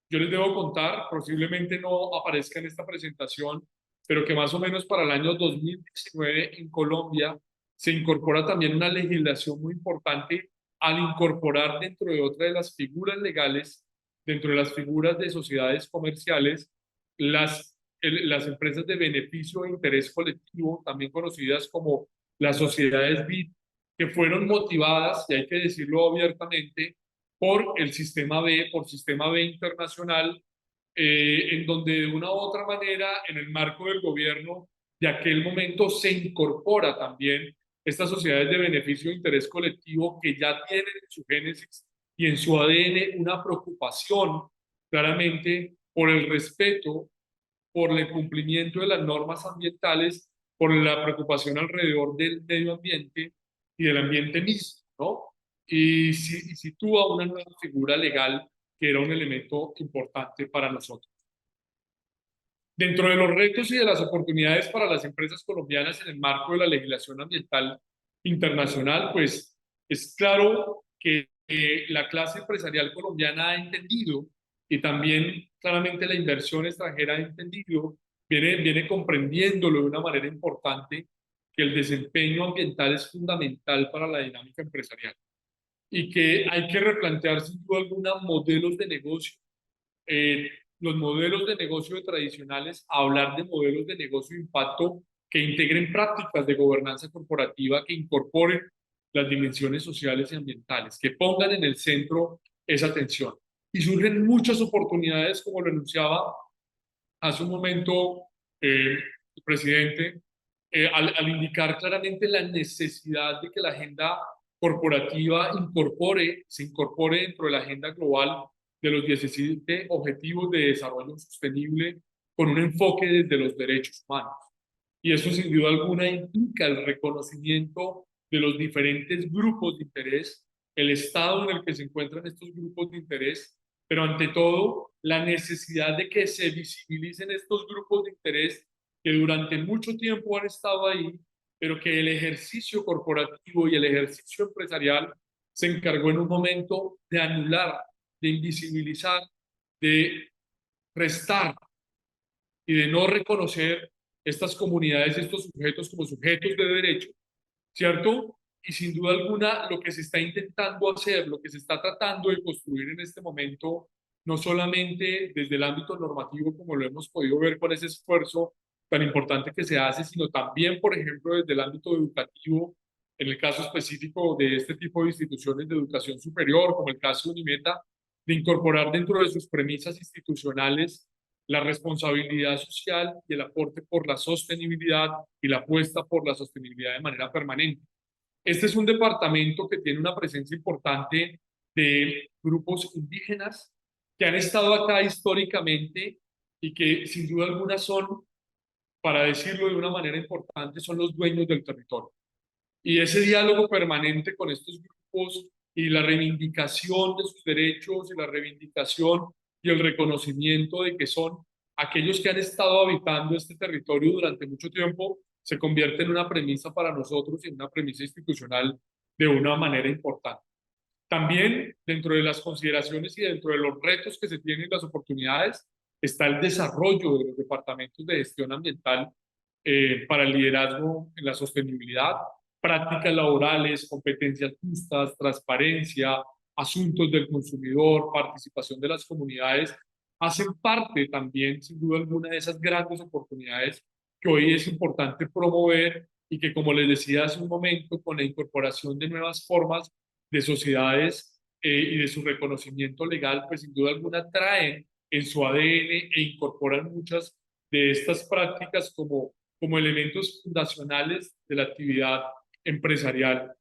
Yo les debo contar, posiblemente no aparezca en esta presentación, pero que más o menos para el año 2019 en Colombia se incorpora también una legislación muy importante al incorporar dentro de otra de las figuras legales, dentro de las figuras de sociedades comerciales, las empresas de beneficio e interés colectivo, también conocidas como las sociedades BID, que fueron motivadas, y hay que decirlo abiertamente, por el sistema B, por sistema B internacional, en donde de una u otra manera, en el marco del gobierno de aquel momento, se incorpora también estas sociedades de beneficio e interés colectivo que ya tienen en su génesis y en su ADN una preocupación claramente por el respeto, por el cumplimiento de las normas ambientales, por la preocupación alrededor del medio ambiente y del ambiente mismo, ¿no? Y sitúa una nueva figura legal que era un elemento importante para nosotros. Dentro de los retos y de las oportunidades para las empresas colombianas en el marco de la legislación ambiental internacional, pues es claro que la clase empresarial colombiana ha entendido, y también claramente la inversión extranjera ha entendido, viene comprendiéndolo de una manera importante, que el desempeño ambiental es fundamental para la dinámica empresarial y que hay que replantear sin duda alguna modelos de negocio. Los modelos de negocio tradicionales, a hablar de modelos de negocio de impacto que integren prácticas de gobernanza corporativa que incorporen las dimensiones sociales y ambientales, que pongan en el centro esa atención. Y surgen muchas oportunidades, como lo enunciaba hace un momento el presidente, al indicar claramente la necesidad de que la agenda corporativa se incorpore dentro de la agenda global de los 17 Objetivos de Desarrollo Sostenible con un enfoque desde los derechos humanos. Y eso sin duda alguna implica el reconocimiento de los diferentes grupos de interés, el estado en el que se encuentran estos grupos de interés, pero ante todo la necesidad de que se visibilicen estos grupos de interés que durante mucho tiempo han estado ahí, pero que el ejercicio corporativo y el ejercicio empresarial se encargó en un momento de anular, de invisibilizar, de restar y de no reconocer estas comunidades, estos sujetos como sujetos de derecho, ¿cierto? Y sin duda alguna lo que se está intentando hacer, lo que se está tratando de construir en este momento, no solamente desde el ámbito normativo como lo hemos podido ver con ese esfuerzo tan importante que se hace, sino también, por ejemplo, desde el ámbito educativo, en el caso específico de este tipo de instituciones de educación superior, como el caso de Unimeta, de incorporar dentro de sus premisas institucionales la responsabilidad social y el aporte por la sostenibilidad y la apuesta por la sostenibilidad de manera permanente. Este es un departamento que tiene una presencia importante de grupos indígenas que han estado acá históricamente y que sin duda alguna son, para decirlo de una manera importante, son los dueños del territorio. Y ese diálogo permanente con estos grupos y la reivindicación de sus derechos y la reivindicación y el reconocimiento de que son aquellos que han estado habitando este territorio durante mucho tiempo, se convierte en una premisa para nosotros y en una premisa institucional de una manera importante. También dentro de las consideraciones y dentro de los retos que se tienen, las oportunidades, está el desarrollo de los departamentos de gestión ambiental para el liderazgo en la sostenibilidad, prácticas laborales, competencias justas, transparencia, asuntos del consumidor, participación de las comunidades, hacen parte también, sin duda alguna, de esas grandes oportunidades que hoy es importante promover y que, como les decía hace un momento, con la incorporación de nuevas formas de sociedades y de su reconocimiento legal, pues sin duda alguna traen en su ADN e incorporan muchas de estas prácticas como elementos fundacionales de la actividad empresarial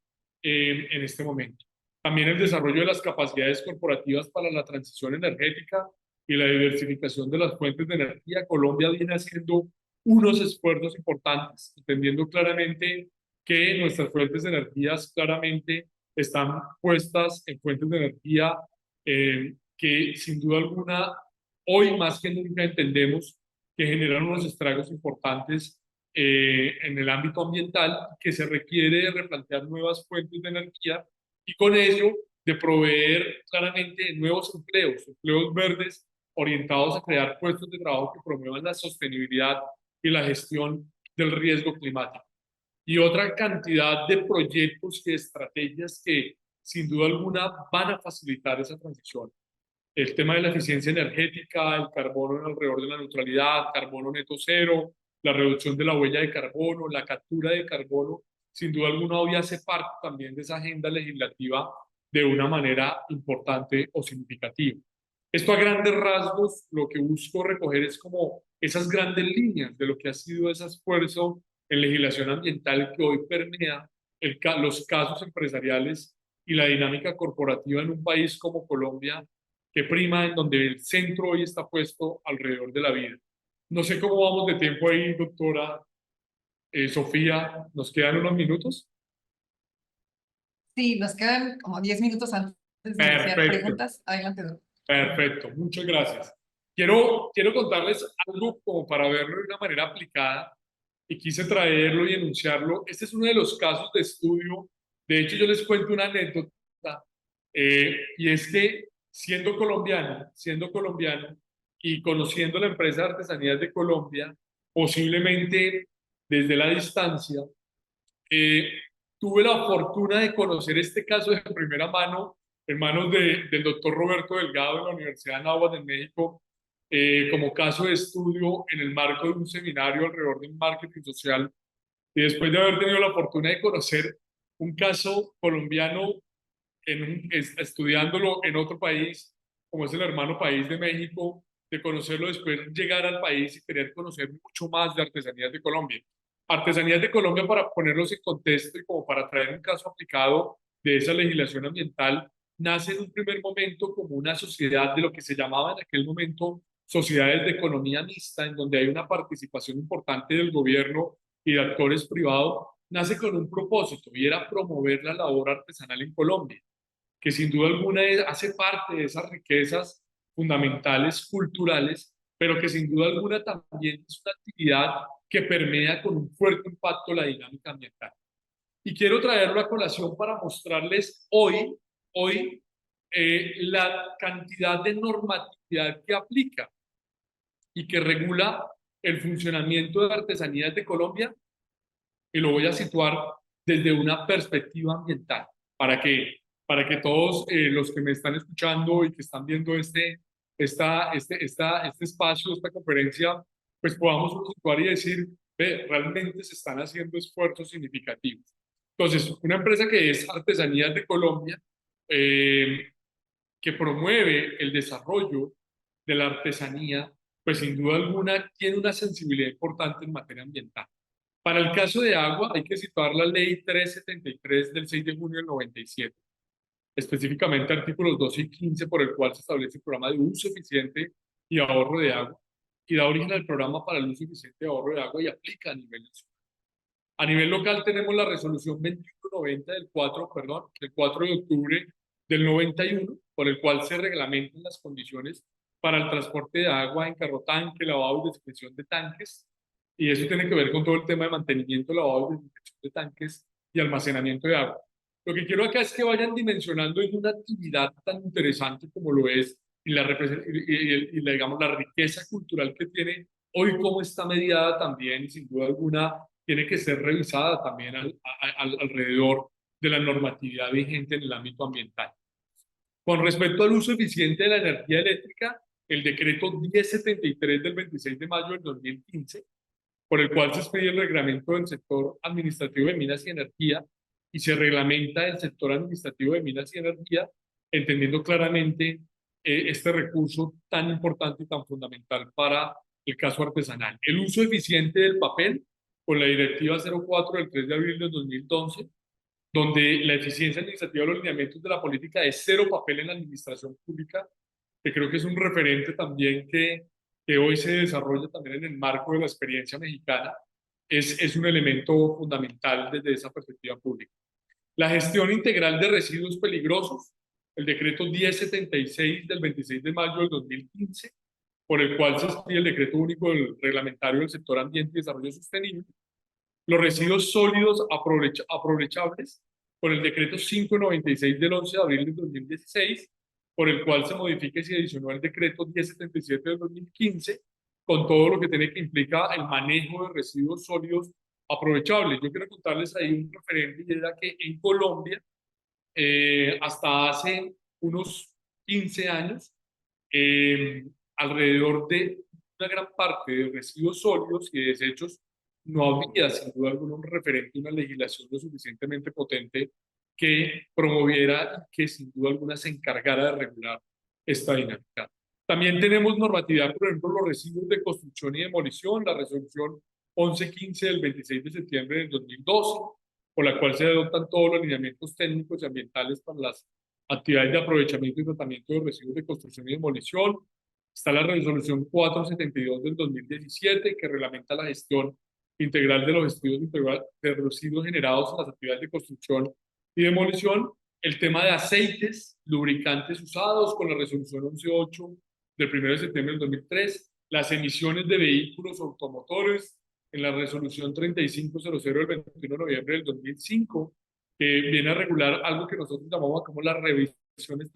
en este momento. También el desarrollo de las capacidades corporativas para la transición energética y la diversificación de las fuentes de energía. Colombia viene haciendo unos esfuerzos importantes, entendiendo claramente que nuestras fuentes de energías claramente están puestas en fuentes de energía que sin duda alguna hoy más que nunca entendemos que generan unos estragos importantes en el ámbito ambiental, que se requiere de replantear nuevas fuentes de energía y con ello de proveer claramente nuevos empleos, empleos verdes orientados a crear puestos de trabajo que promuevan la sostenibilidad y la gestión del riesgo climático. Y otra cantidad de proyectos y estrategias que sin duda alguna van a facilitar esa transición. El tema de la eficiencia energética, el carbono alrededor de la neutralidad, carbono neto cero, la reducción de la huella de carbono, la captura de carbono, sin duda alguna hoy hace parte también de esa agenda legislativa de una manera importante o significativa. Esto a grandes rasgos lo que busco recoger es como esas grandes líneas de lo que ha sido ese esfuerzo en legislación ambiental que hoy permea los casos empresariales y la dinámica corporativa en un país como Colombia, que prima, en donde el centro hoy está puesto alrededor de la vida. No sé cómo vamos de tiempo ahí, doctora Sofía. ¿Nos quedan unos minutos? Sí, nos quedan como 10 minutos antes de iniciar preguntas. Adelante, doctor. Perfecto, muchas gracias. Quiero contarles algo como para verlo de una manera aplicada y quise traerlo y enunciarlo. Este es uno de los casos de estudio. De hecho, yo les cuento una anécdota y es que siendo colombiano y conociendo la empresa de artesanías de Colombia, posiblemente desde la distancia, tuve la fortuna de conocer este caso de primera mano en manos del doctor Roberto Delgado de la Universidad de Anáhuac de México, como caso de estudio en el marco de un seminario alrededor del marketing social. Y después de haber tenido la fortuna de conocer un caso colombiano estudiándolo en otro país, como es el hermano país de México, de conocerlo después, llegar al país y querer conocer mucho más de Artesanías de Colombia. Artesanías de Colombia, para ponerlos en contexto y como para traer un caso aplicado de esa legislación ambiental, nace en un primer momento como una sociedad de lo que se llamaba en aquel momento sociedades de economía mixta, en donde hay una participación importante del gobierno y de actores privados, nace con un propósito y era promover la labor artesanal en Colombia, que sin duda alguna hace parte de esas riquezas fundamentales culturales, pero que sin duda alguna también es una actividad que permea con un fuerte impacto la dinámica ambiental. Y quiero traerlo a colación para mostrarles hoy la cantidad de normatividad que aplica y que regula el funcionamiento de artesanías de Colombia, y lo voy a situar desde una perspectiva ambiental, para que todos los que me están escuchando y que están viendo este espacio, esta conferencia, pues podamos situar y decir, ve, realmente se están haciendo esfuerzos significativos. Entonces, una empresa que es Artesanías de Colombia, que promueve el desarrollo de la artesanía, pues sin duda alguna tiene una sensibilidad importante en materia ambiental. Para el caso de agua, hay que situar la Ley 373 del 6 de junio del 97, específicamente artículos 12 y 15, por el cual se establece el programa de uso eficiente y ahorro de agua, y da origen al programa para el uso eficiente y ahorro de agua y aplica a nivel nacional. A nivel local tenemos la resolución 2190 del 4 de octubre del 91, por el cual se reglamentan las condiciones para el transporte de agua en carrotanque, lavado y desinfección de tanques, y eso tiene que ver con todo el tema de mantenimiento, lavado y desinfección de tanques y almacenamiento de agua. Lo que quiero acá es que vayan dimensionando en una actividad tan interesante como lo es digamos, la riqueza cultural que tiene hoy, cómo está mediada también, y sin duda alguna tiene que ser revisada también alrededor de la normatividad vigente en el ámbito ambiental. Con respecto al uso eficiente de la energía eléctrica, el decreto 1073 del 26 de mayo del 2015, por el cual se expide el reglamento del sector administrativo de minas y energía y se reglamenta el sector administrativo de minas y energía, entendiendo claramente este recurso tan importante y tan fundamental para el caso artesanal. El uso eficiente del papel, con la directiva 04 del 3 de abril de 2011, donde la eficiencia administrativa de los lineamientos de la política es cero papel en la administración pública, que creo que es un referente también que hoy se desarrolla también en el marco de la experiencia mexicana, es un elemento fundamental desde esa perspectiva pública. La gestión integral de residuos peligrosos, el decreto 1076 del 26 de mayo del 2015, por el cual se expide el decreto único del reglamentario del sector ambiente y desarrollo sostenible. Los residuos sólidos aprovechables, por el decreto 596 del 11 de abril del 2016, por el cual se modifica y se adicionó el decreto 1077 del 2015, con todo lo que tiene que implicar el manejo de residuos sólidos aprovechables. Yo quiero contarles ahí un referente, y era que en Colombia, hasta hace unos 15 años, alrededor de una gran parte de residuos sólidos y desechos, no había sin duda alguna un referente, una legislación lo suficientemente potente que promoviera y que sin duda alguna se encargara de regular esta dinámica. También tenemos normatividad, por ejemplo, los residuos de construcción y demolición, la resolución 1115 del 26 de septiembre del 2012, por la cual se adoptan todos los lineamientos técnicos y ambientales para las actividades de aprovechamiento y tratamiento de residuos de construcción y demolición. Está la resolución 472 del 2017, que reglamenta la gestión integral de los residuos generados en las actividades de construcción y demolición. El tema de aceites, lubricantes usados, con la resolución 118 del 1 de septiembre del 2003. Las emisiones de vehículos automotores, en la resolución 3500 del 21 de noviembre del 2005, que viene a regular algo que nosotros llamamos como las revisiones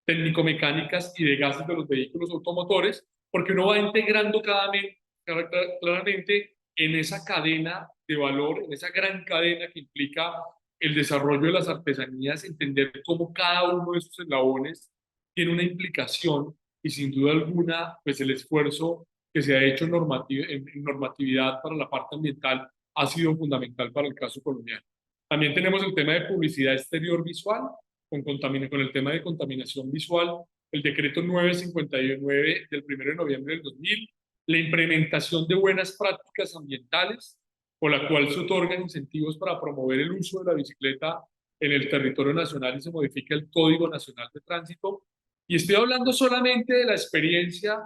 técnico-mecánicas y de gases de los vehículos automotores, porque uno va integrando claramente en esa cadena de valor, en esa gran cadena que implica el desarrollo de las artesanías, entender cómo cada uno de esos eslabones tiene una implicación, y sin duda alguna, pues el esfuerzo que se ha hecho en normatividad para la parte ambiental ha sido fundamental para el caso colombiano. También tenemos el tema de publicidad exterior visual, con el tema de contaminación visual, el decreto 959 del 1 de noviembre del 2000, la implementación de buenas prácticas ambientales, por la cual se otorgan incentivos para promover el uso de la bicicleta en el territorio nacional y se modifica el Código Nacional de Tránsito. Y estoy hablando solamente de la experiencia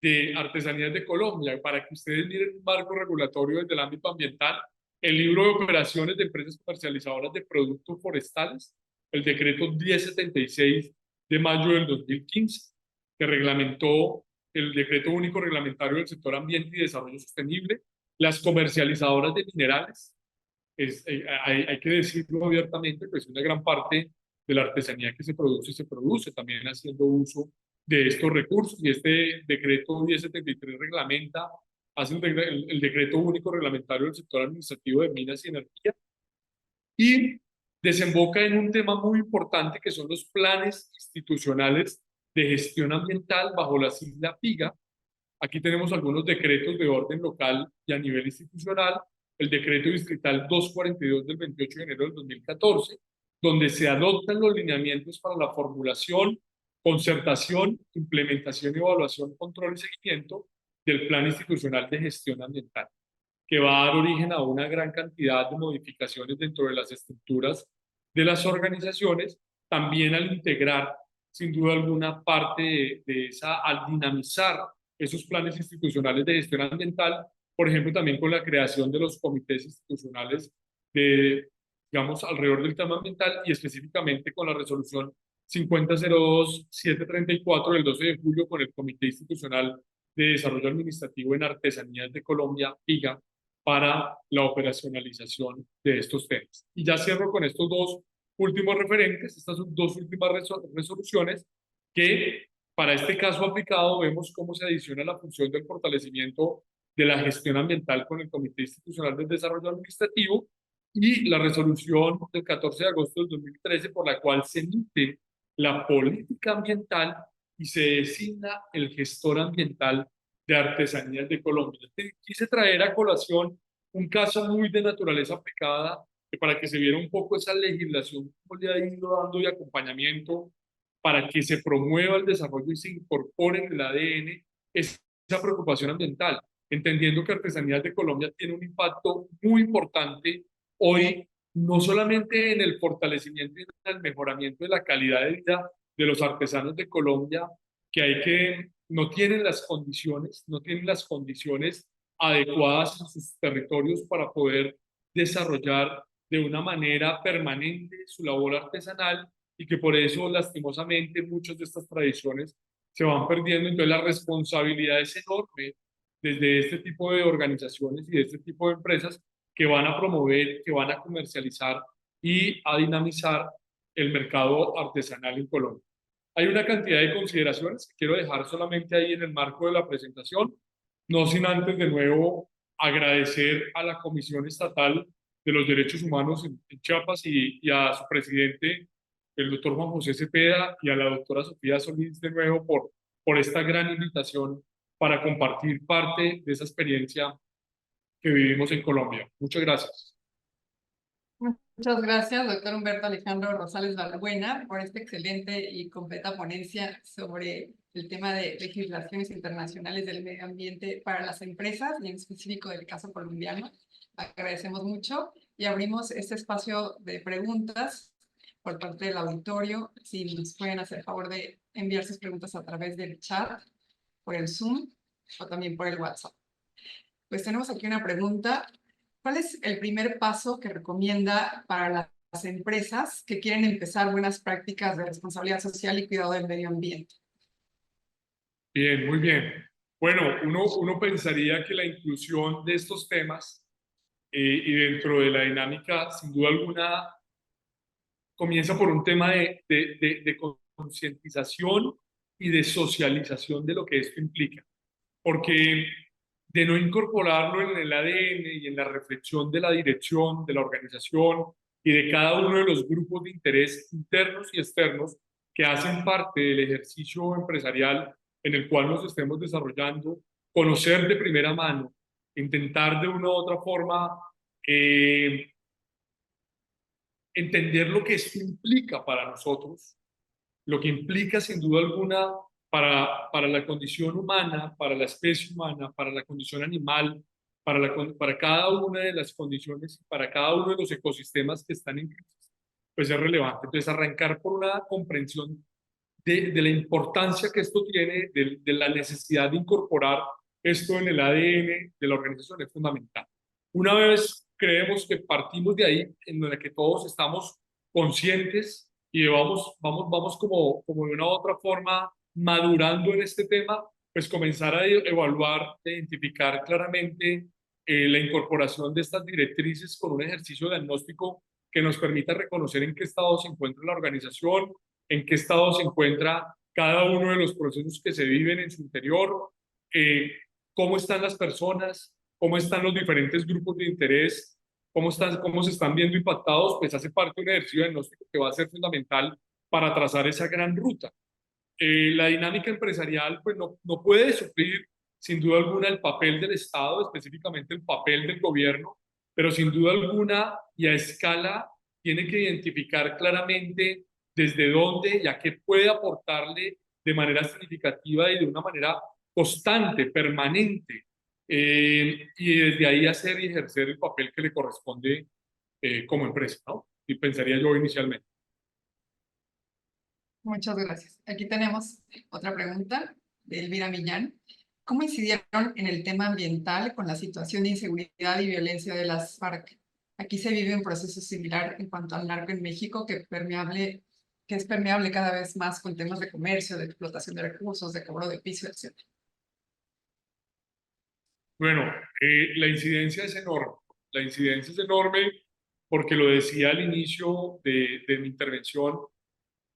de Artesanías de Colombia, para que ustedes miren un marco regulatorio desde el ámbito ambiental, el libro de operaciones de empresas comercializadoras de productos forestales, el decreto 1076 de mayo del 2015, que reglamentó el decreto único reglamentario del sector ambiente y desarrollo sostenible, las comercializadoras de minerales. Hay que decirlo abiertamente, pues una gran parte de la artesanía que se produce también haciendo uso de estos recursos, y este decreto 1073 reglamenta, hace el decreto único reglamentario del sector administrativo de minas y energía, y desemboca en un tema muy importante que son los planes institucionales de gestión ambiental bajo la sigla PIGA. Aquí tenemos algunos decretos de orden local y a nivel institucional, el decreto distrital 242 del 28 de enero del 2014, donde se adoptan los lineamientos para la formulación, concertación, implementación, evaluación, control y seguimiento del plan institucional de gestión ambiental, que va a dar origen a una gran cantidad de modificaciones dentro de las estructuras de las organizaciones, también al integrar, sin duda alguna, parte de esa, al dinamizar esos planes institucionales de gestión ambiental, por ejemplo, también con la creación de los comités institucionales de, digamos, alrededor del tema ambiental, y específicamente con la resolución 5002-734 del 12 de julio con el Comité Institucional de Desarrollo Administrativo en Artesanías de Colombia, PIGA, para la operacionalización de estos temas. Y ya cierro con estos dos últimos referentes, estas son dos últimas resoluciones que para este caso aplicado vemos cómo se adiciona la función del fortalecimiento de la gestión ambiental con el Comité Institucional del Desarrollo Administrativo, y la resolución del 14 de agosto del 2013 por la cual se emite la política ambiental y se designa el gestor ambiental de Artesanías de Colombia. Quise traer a colación un caso muy de naturaleza aplicada, para que se viera un poco esa legislación, cómo le ha ido dando y acompañamiento para que se promueva el desarrollo y se incorpore en el ADN esa preocupación ambiental, entendiendo que Artesanías de Colombia tiene un impacto muy importante hoy, no solamente en el fortalecimiento y en el mejoramiento de la calidad de vida de los artesanos de Colombia, no tienen las condiciones adecuadas en sus territorios para poder desarrollar de una manera permanente su labor artesanal, y que por eso lastimosamente muchas de estas tradiciones se van perdiendo. Entonces la responsabilidad es enorme desde este tipo de organizaciones y de este tipo de empresas que van a promover, que van a comercializar y a dinamizar el mercado artesanal en Colombia. Hay una cantidad de consideraciones que quiero dejar solamente ahí en el marco de la presentación, no sin antes de nuevo agradecer a la Comisión Estatal de los Derechos Humanos en Chiapas y a su presidente, el doctor Juan José Cepeda, y a la doctora Sofía Solís de nuevo por esta gran invitación para compartir parte de esa experiencia que vivimos en Colombia. Muchas gracias. Muchas gracias, doctor Humberto Alejandro Rosales Balbuena, por esta excelente y completa ponencia sobre el tema de legislaciones internacionales del medio ambiente para las empresas y en específico del caso colombiano. Agradecemos mucho y abrimos este espacio de preguntas por parte del auditorio. Si nos pueden hacer favor de enviar sus preguntas a través del chat, por el Zoom o también por el WhatsApp. Pues tenemos aquí una pregunta. ¿Cuál es el primer paso que recomienda para las empresas que quieren empezar buenas prácticas de responsabilidad social y cuidado del medio ambiente? Bien, muy bien. Bueno, uno pensaría que la inclusión de estos temas y dentro de la dinámica, sin duda alguna, comienza por un tema de concientización y de socialización de lo que esto implica. Porque de no incorporarlo en el ADN y en la reflexión de la dirección, de la organización y de cada uno de los grupos de interés internos y externos que hacen parte del ejercicio empresarial en el cual nos estemos desarrollando, conocer de primera mano, intentar de una u otra forma entender lo que esto implica para nosotros, lo que implica sin duda alguna para la condición humana, para la especie humana, para la condición animal, para cada una de las condiciones, para cada uno de los ecosistemas que están en crisis. pues es relevante. Entonces, arrancar por una comprensión de la importancia que esto tiene, de la necesidad de incorporar esto en el ADN de la organización es fundamental. Una vez creemos que partimos de ahí, en donde que todos estamos conscientes y vamos como de una u otra forma madurando en este tema, pues comenzar a evaluar, a identificar claramente la incorporación de estas directrices con un ejercicio diagnóstico que nos permita reconocer en qué estado se encuentra la organización, en qué estado se encuentra cada uno de los procesos que se viven en su interior, cómo están las personas, cómo están los diferentes grupos de interés, cómo se están viendo impactados, pues hace parte de un ejercicio diagnóstico que va a ser fundamental para trazar esa gran ruta. La dinámica empresarial pues no puede sufrir sin duda alguna el papel del Estado, específicamente el papel del gobierno, pero sin duda alguna y a escala tiene que identificar claramente desde dónde y a qué puede aportarle de manera significativa y de una manera constante, permanente, y desde ahí hacer y ejercer el papel que le corresponde como empresa, ¿no? Y pensaría yo inicialmente. Muchas gracias. Aquí tenemos otra pregunta de Elvira Millán. ¿Cómo incidieron en el tema ambiental con la situación de inseguridad y violencia de las FARC? Aquí se vive un proceso similar en cuanto al narco en México que es permeable cada vez más con temas de comercio, de explotación de recursos, de cobro de piso, etc. Bueno, la incidencia es enorme. La incidencia es enorme porque lo decía al inicio de mi intervención,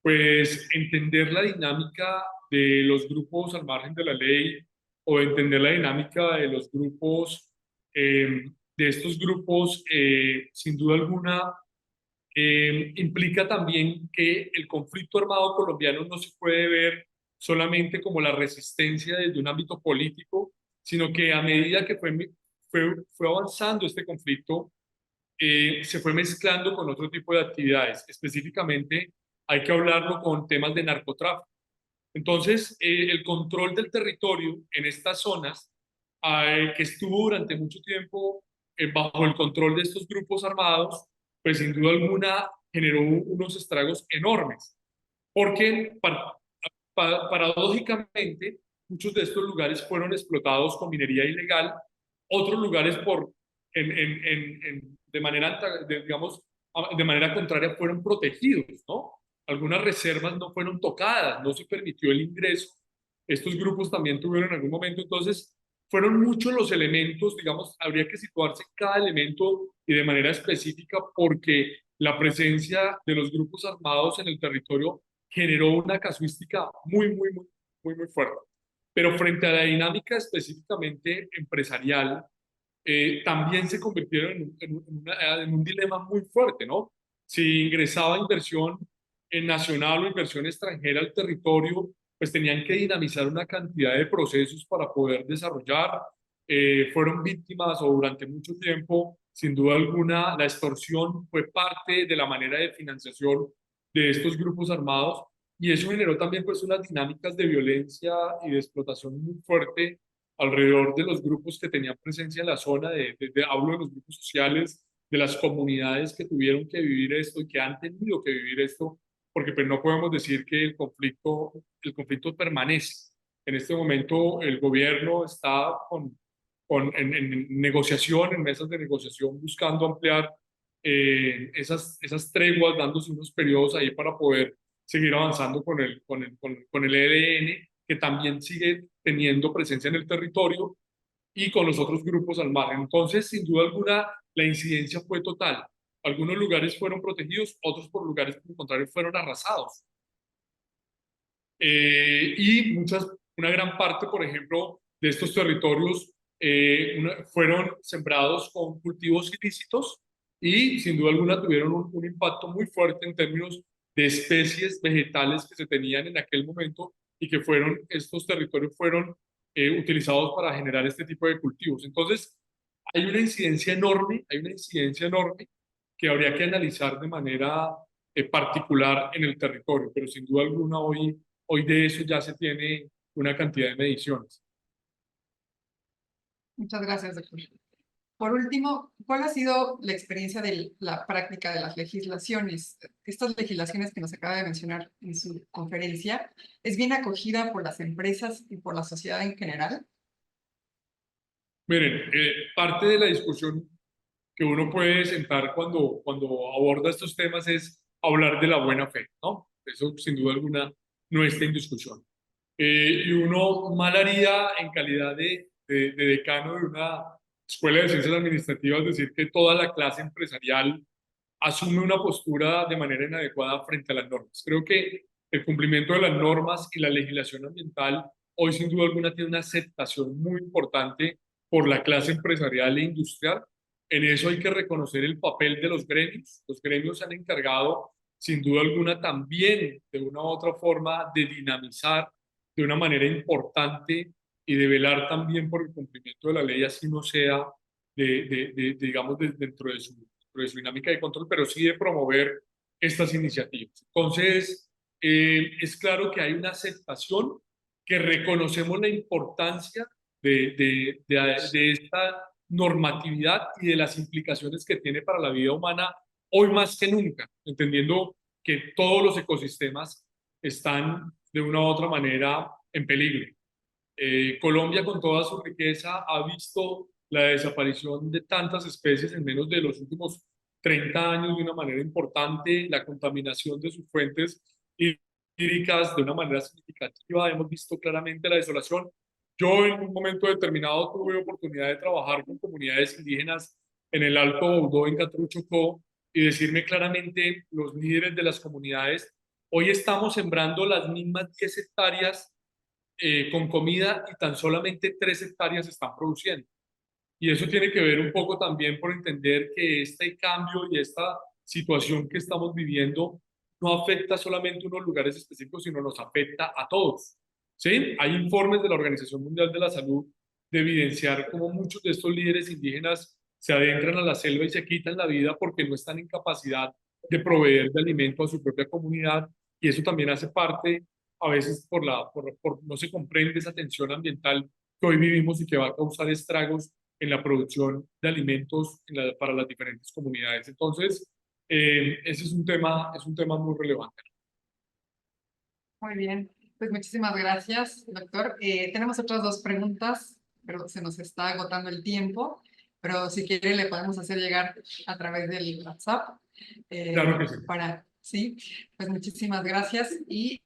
pues entender la dinámica de los grupos al margen de la ley o entender la dinámica de los grupos, de estos grupos, sin duda alguna, implica también que el conflicto armado colombiano no se puede ver solamente como la resistencia desde un ámbito político, sino que a medida que fue avanzando este conflicto, se fue mezclando con otro tipo de actividades. Específicamente, hay que hablarlo con temas de narcotráfico. Entonces, el control del territorio en estas zonas, que estuvo durante mucho tiempo bajo el control de estos grupos armados, pues sin duda alguna generó unos estragos enormes, porque paradójicamente muchos de estos lugares fueron explotados con minería ilegal, otros lugares de manera, digamos, de manera contraria fueron protegidos, ¿no? Algunas reservas no fueron tocadas, no se permitió el ingreso. Estos grupos también tuvieron en algún momento, entonces fueron muchos los elementos, digamos, habría que situarse cada elemento y de manera específica porque la presencia de los grupos armados en el territorio generó una casuística muy fuerte. Pero frente a la dinámica específicamente empresarial, también se convirtieron en un dilema muy fuerte, ¿no? Si ingresaba inversión nacional o inversión extranjera al territorio, pues tenían que dinamizar una cantidad de procesos para poder desarrollar. Fueron víctimas o durante mucho tiempo, sin duda alguna, la extorsión fue parte de la manera de financiación de estos grupos armados y eso generó también pues unas dinámicas de violencia y de explotación muy fuerte alrededor de los grupos que tenían presencia en la zona, hablo de los grupos sociales, de las comunidades que tuvieron que vivir esto y que han tenido que vivir esto, porque pues no podemos decir que el conflicto permanece. En este momento el gobierno está en negociación, en mesas de negociación, buscando ampliar esas treguas, dándose unos periodos ahí para poder seguir avanzando con el ELN, que también sigue teniendo presencia en el territorio y con los otros grupos al margen. Entonces, sin duda alguna, la incidencia fue total. Algunos lugares fueron protegidos, otros por lugares, por el contrario, fueron arrasados. Una gran parte, por ejemplo, de estos territorios fueron sembrados con cultivos ilícitos y sin duda alguna tuvieron un impacto muy fuerte en términos de especies vegetales que se tenían en aquel momento y que estos territorios fueron utilizados para generar este tipo de cultivos. Entonces, hay una incidencia enorme que habría que analizar de manera particular en el territorio, pero sin duda alguna hoy de eso ya se tiene una cantidad de mediciones. Muchas gracias, doctor. Por último, ¿cuál ha sido la experiencia de la práctica de las legislaciones? Estas legislaciones que nos acaba de mencionar en su conferencia, ¿es bien acogida por las empresas y por la sociedad en general? Miren, parte de la discusión que uno puede sentar cuando aborda estos temas es hablar de la buena fe, ¿no? Eso sin duda alguna no está en discusión. Y uno mal haría en calidad de decano de una escuela de ciencias administrativas decir que toda la clase empresarial asume una postura de manera inadecuada frente a las normas. Creo que el cumplimiento de las normas y la legislación ambiental hoy sin duda alguna tiene una aceptación muy importante por la clase empresarial e industrial. En eso hay que reconocer el papel de los gremios. Los gremios se han encargado sin duda alguna también de una u otra forma de dinamizar de una manera importante y de velar también por el cumplimiento de la ley, así no sea digamos, dentro de su dinámica de control, pero sí de promover estas iniciativas. Entonces, es claro que hay una aceptación, que reconocemos la importancia de esta normatividad y de las implicaciones que tiene para la vida humana hoy más que nunca, entendiendo que todos los ecosistemas están de una u otra manera en peligro. Colombia, con toda su riqueza, ha visto la desaparición de tantas especies en menos de los últimos 30 años de una manera importante, la contaminación de sus fuentes hídricas de una manera significativa. Hemos visto claramente la desolación. Yo en un momento determinado tuve oportunidad de trabajar con comunidades indígenas en el Alto Baudó, en Catrúchocó, y decirme claramente los líderes de las comunidades, hoy estamos sembrando las mismas 10 hectáreas con comida y tan solamente 3 hectáreas están produciendo. Y eso tiene que ver un poco también por entender que este cambio y esta situación que estamos viviendo no afecta solamente a unos lugares específicos, sino nos afecta a todos. ¿Sí? Hay informes de la Organización Mundial de la Salud de evidenciar cómo muchos de estos líderes indígenas se adentran a la selva y se quitan la vida porque no están en capacidad de proveer de alimento a su propia comunidad, y eso también hace parte, a veces por no se comprende esa tensión ambiental que hoy vivimos y que va a causar estragos en la producción de alimentos para las diferentes comunidades. Entonces, ese es un tema muy relevante. Muy bien, pues muchísimas gracias, doctor. Tenemos otras dos preguntas, pero se nos está agotando el tiempo, pero si quiere le podemos hacer llegar a través del WhatsApp. Claro que sí. Sí, pues muchísimas gracias y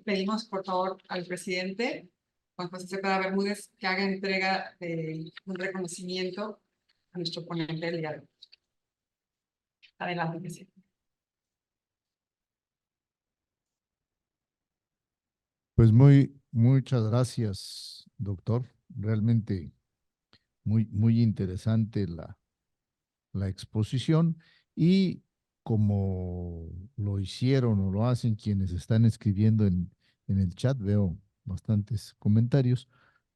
pedimos por favor al presidente Juan José Cepeda Bermúdez que haga entrega de un reconocimiento a nuestro ponente del día de hoy. Adelante, presidente. Pues muchas gracias, doctor. Realmente muy interesante la exposición, y como lo hicieron o lo hacen quienes están escribiendo en el chat, veo bastantes comentarios,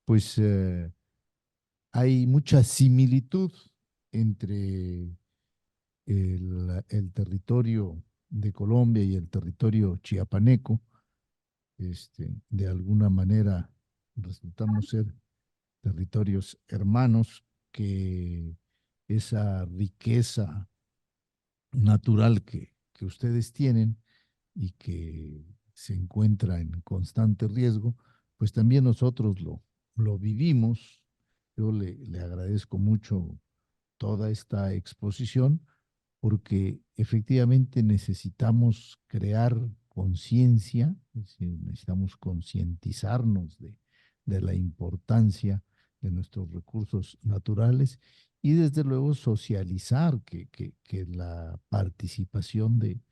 pues hay mucha similitud entre el territorio de Colombia y el territorio chiapaneco. De alguna manera resultamos ser territorios hermanos, que esa riqueza natural que ustedes tienen y que se encuentra en constante riesgo, pues también nosotros lo vivimos. Yo le agradezco mucho toda esta exposición, porque efectivamente necesitamos crear conciencia, es decir, necesitamos concientizarnos de la importancia de nuestros recursos naturales, y desde luego socializar que la participación de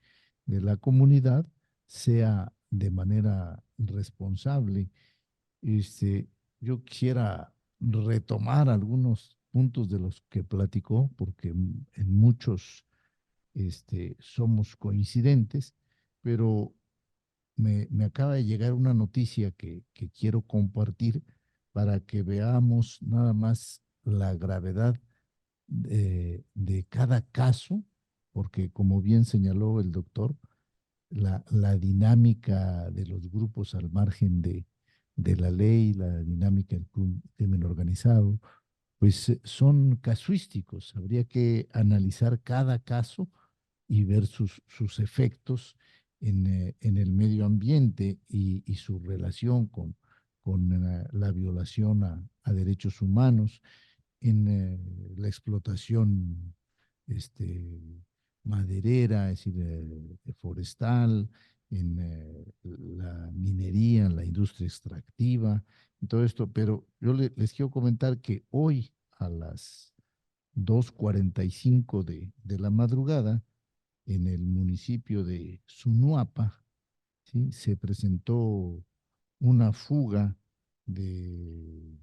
la comunidad sea de manera responsable. Este, yo quisiera retomar algunos puntos de los que platicó, porque en muchos somos coincidentes, pero me acaba de llegar una noticia que quiero compartir para que veamos nada más la gravedad de cada caso, porque como bien señaló el doctor, la dinámica de los grupos al margen de la ley, la dinámica del crimen organizado, pues son casuísticos. Habría que analizar cada caso y ver sus efectos en el medio ambiente y su relación con la violación a derechos humanos, en la explotación este, maderera, es decir, forestal, en la minería, en la industria extractiva, en todo esto. Pero yo les quiero comentar que hoy a las 2:45 de la madrugada, en el municipio de Sunuapa, ¿sí? Se presentó una fuga de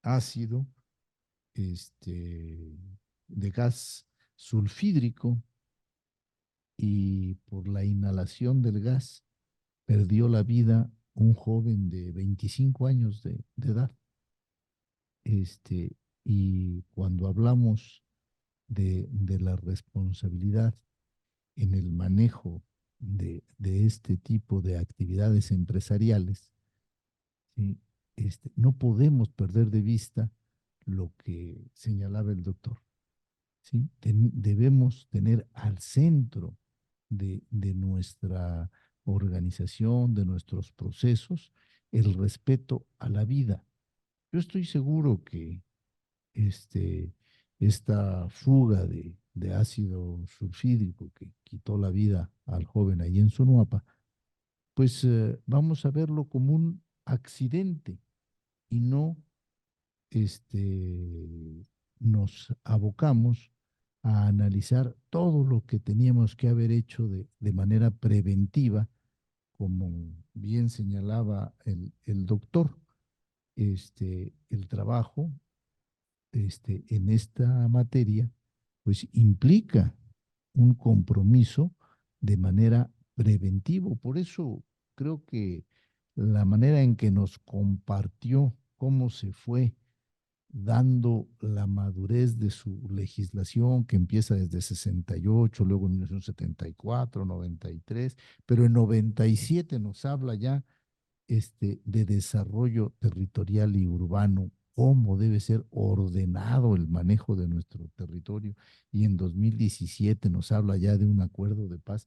ácido, este, de gas sulfídrico, y por la inhalación del gas perdió la vida un joven de 25 años de edad. Este, y cuando hablamos de la responsabilidad en el manejo de este tipo de actividades empresariales, ¿sí? No podemos perder de vista lo que señalaba el doctor, ¿sí? Debemos tener al centro de nuestra organización, de nuestros procesos, el respeto a la vida. Yo estoy seguro que este, esta fuga de ácido sulfídrico que quitó la vida al joven ahí en Sonuapa, pues vamos a verlo como un accidente y no nos abocamos a analizar todo lo que teníamos que haber hecho de manera preventiva, como bien señalaba el doctor. El trabajo en esta materia, pues implica un compromiso de manera preventiva. Por eso creo que la manera en que nos compartió cómo se fue dando la madurez de su legislación, que empieza desde 68, luego en 1974, 93, pero en 97 nos habla ya de desarrollo territorial y urbano, cómo debe ser ordenado el manejo de nuestro territorio, y en 2017 nos habla ya de un acuerdo de paz.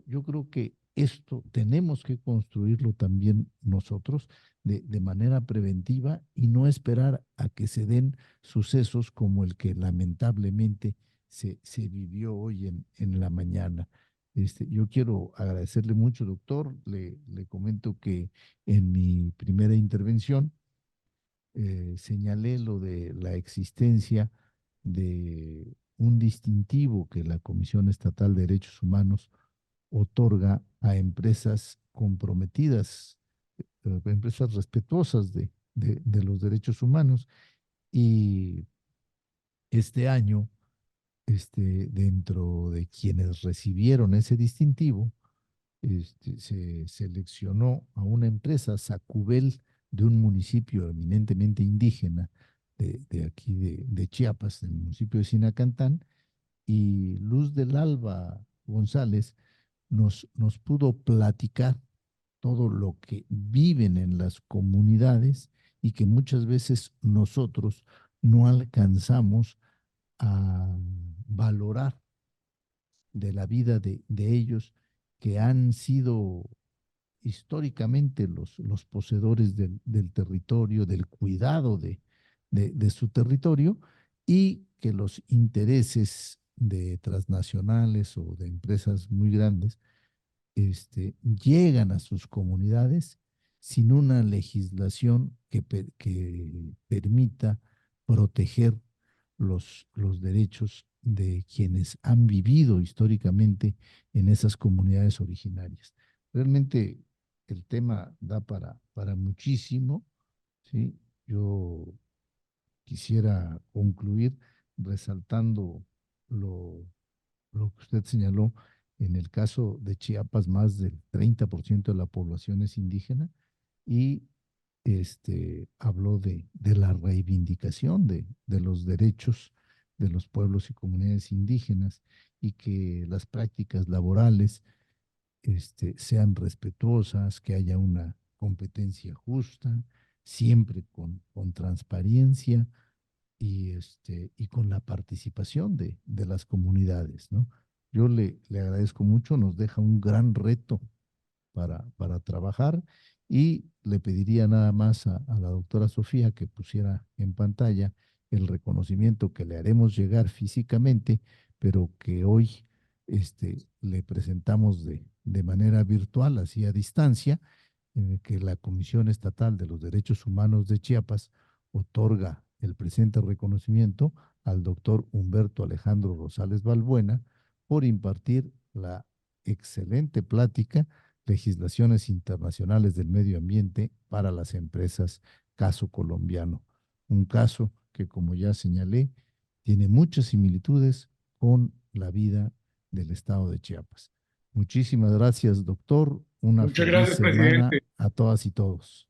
Yo creo que esto tenemos que construirlo también nosotros de manera preventiva y no esperar a que se den sucesos como el que lamentablemente se vivió hoy en la mañana. Yo quiero agradecerle mucho, doctor. Le comento que en mi primera intervención señalé lo de la existencia de un distintivo que la Comisión Estatal de Derechos Humanos otorga a empresas comprometidas, empresas respetuosas de los derechos humanos. Y este año, dentro de quienes recibieron ese distintivo, se seleccionó a una empresa, Sacubel, de un municipio eminentemente indígena de aquí de Chiapas, del municipio de Sinacantán, y Luz del Alba González nos pudo platicar todo lo que viven en las comunidades y que muchas veces nosotros no alcanzamos a valorar de la vida de ellos, que han sido históricamente los poseedores del territorio, del cuidado de su territorio, y que los intereses de transnacionales o de empresas muy grandes llegan a sus comunidades sin una legislación que permita proteger los derechos de quienes han vivido históricamente en esas comunidades originarias. Realmente el tema da para muchísimo, ¿sí? Yo quisiera concluir resaltando lo, lo que usted señaló. En el caso de Chiapas, más del 30% de la población es indígena, y habló de la reivindicación de los derechos de los pueblos y comunidades indígenas, y que las prácticas laborales sean respetuosas, que haya una competencia justa, siempre con transparencia, y con la participación de las comunidades, ¿no? Yo le agradezco mucho, nos deja un gran reto para trabajar y le pediría nada más a la doctora Sofía que pusiera en pantalla el reconocimiento que le haremos llegar físicamente, pero que hoy le presentamos de manera virtual, así a distancia, en el que la Comisión Estatal de los Derechos Humanos de Chiapas otorga el presente reconocimiento al doctor Humberto Alejandro Rosales Balbuena por impartir la excelente plática Legislaciones Internacionales del Medio Ambiente para las Empresas, caso colombiano. Un caso que, como ya señalé, tiene muchas similitudes con la vida del estado de Chiapas. Muchísimas gracias, doctor. Una Muchas feliz gracias, semana presidente. a todas y todos.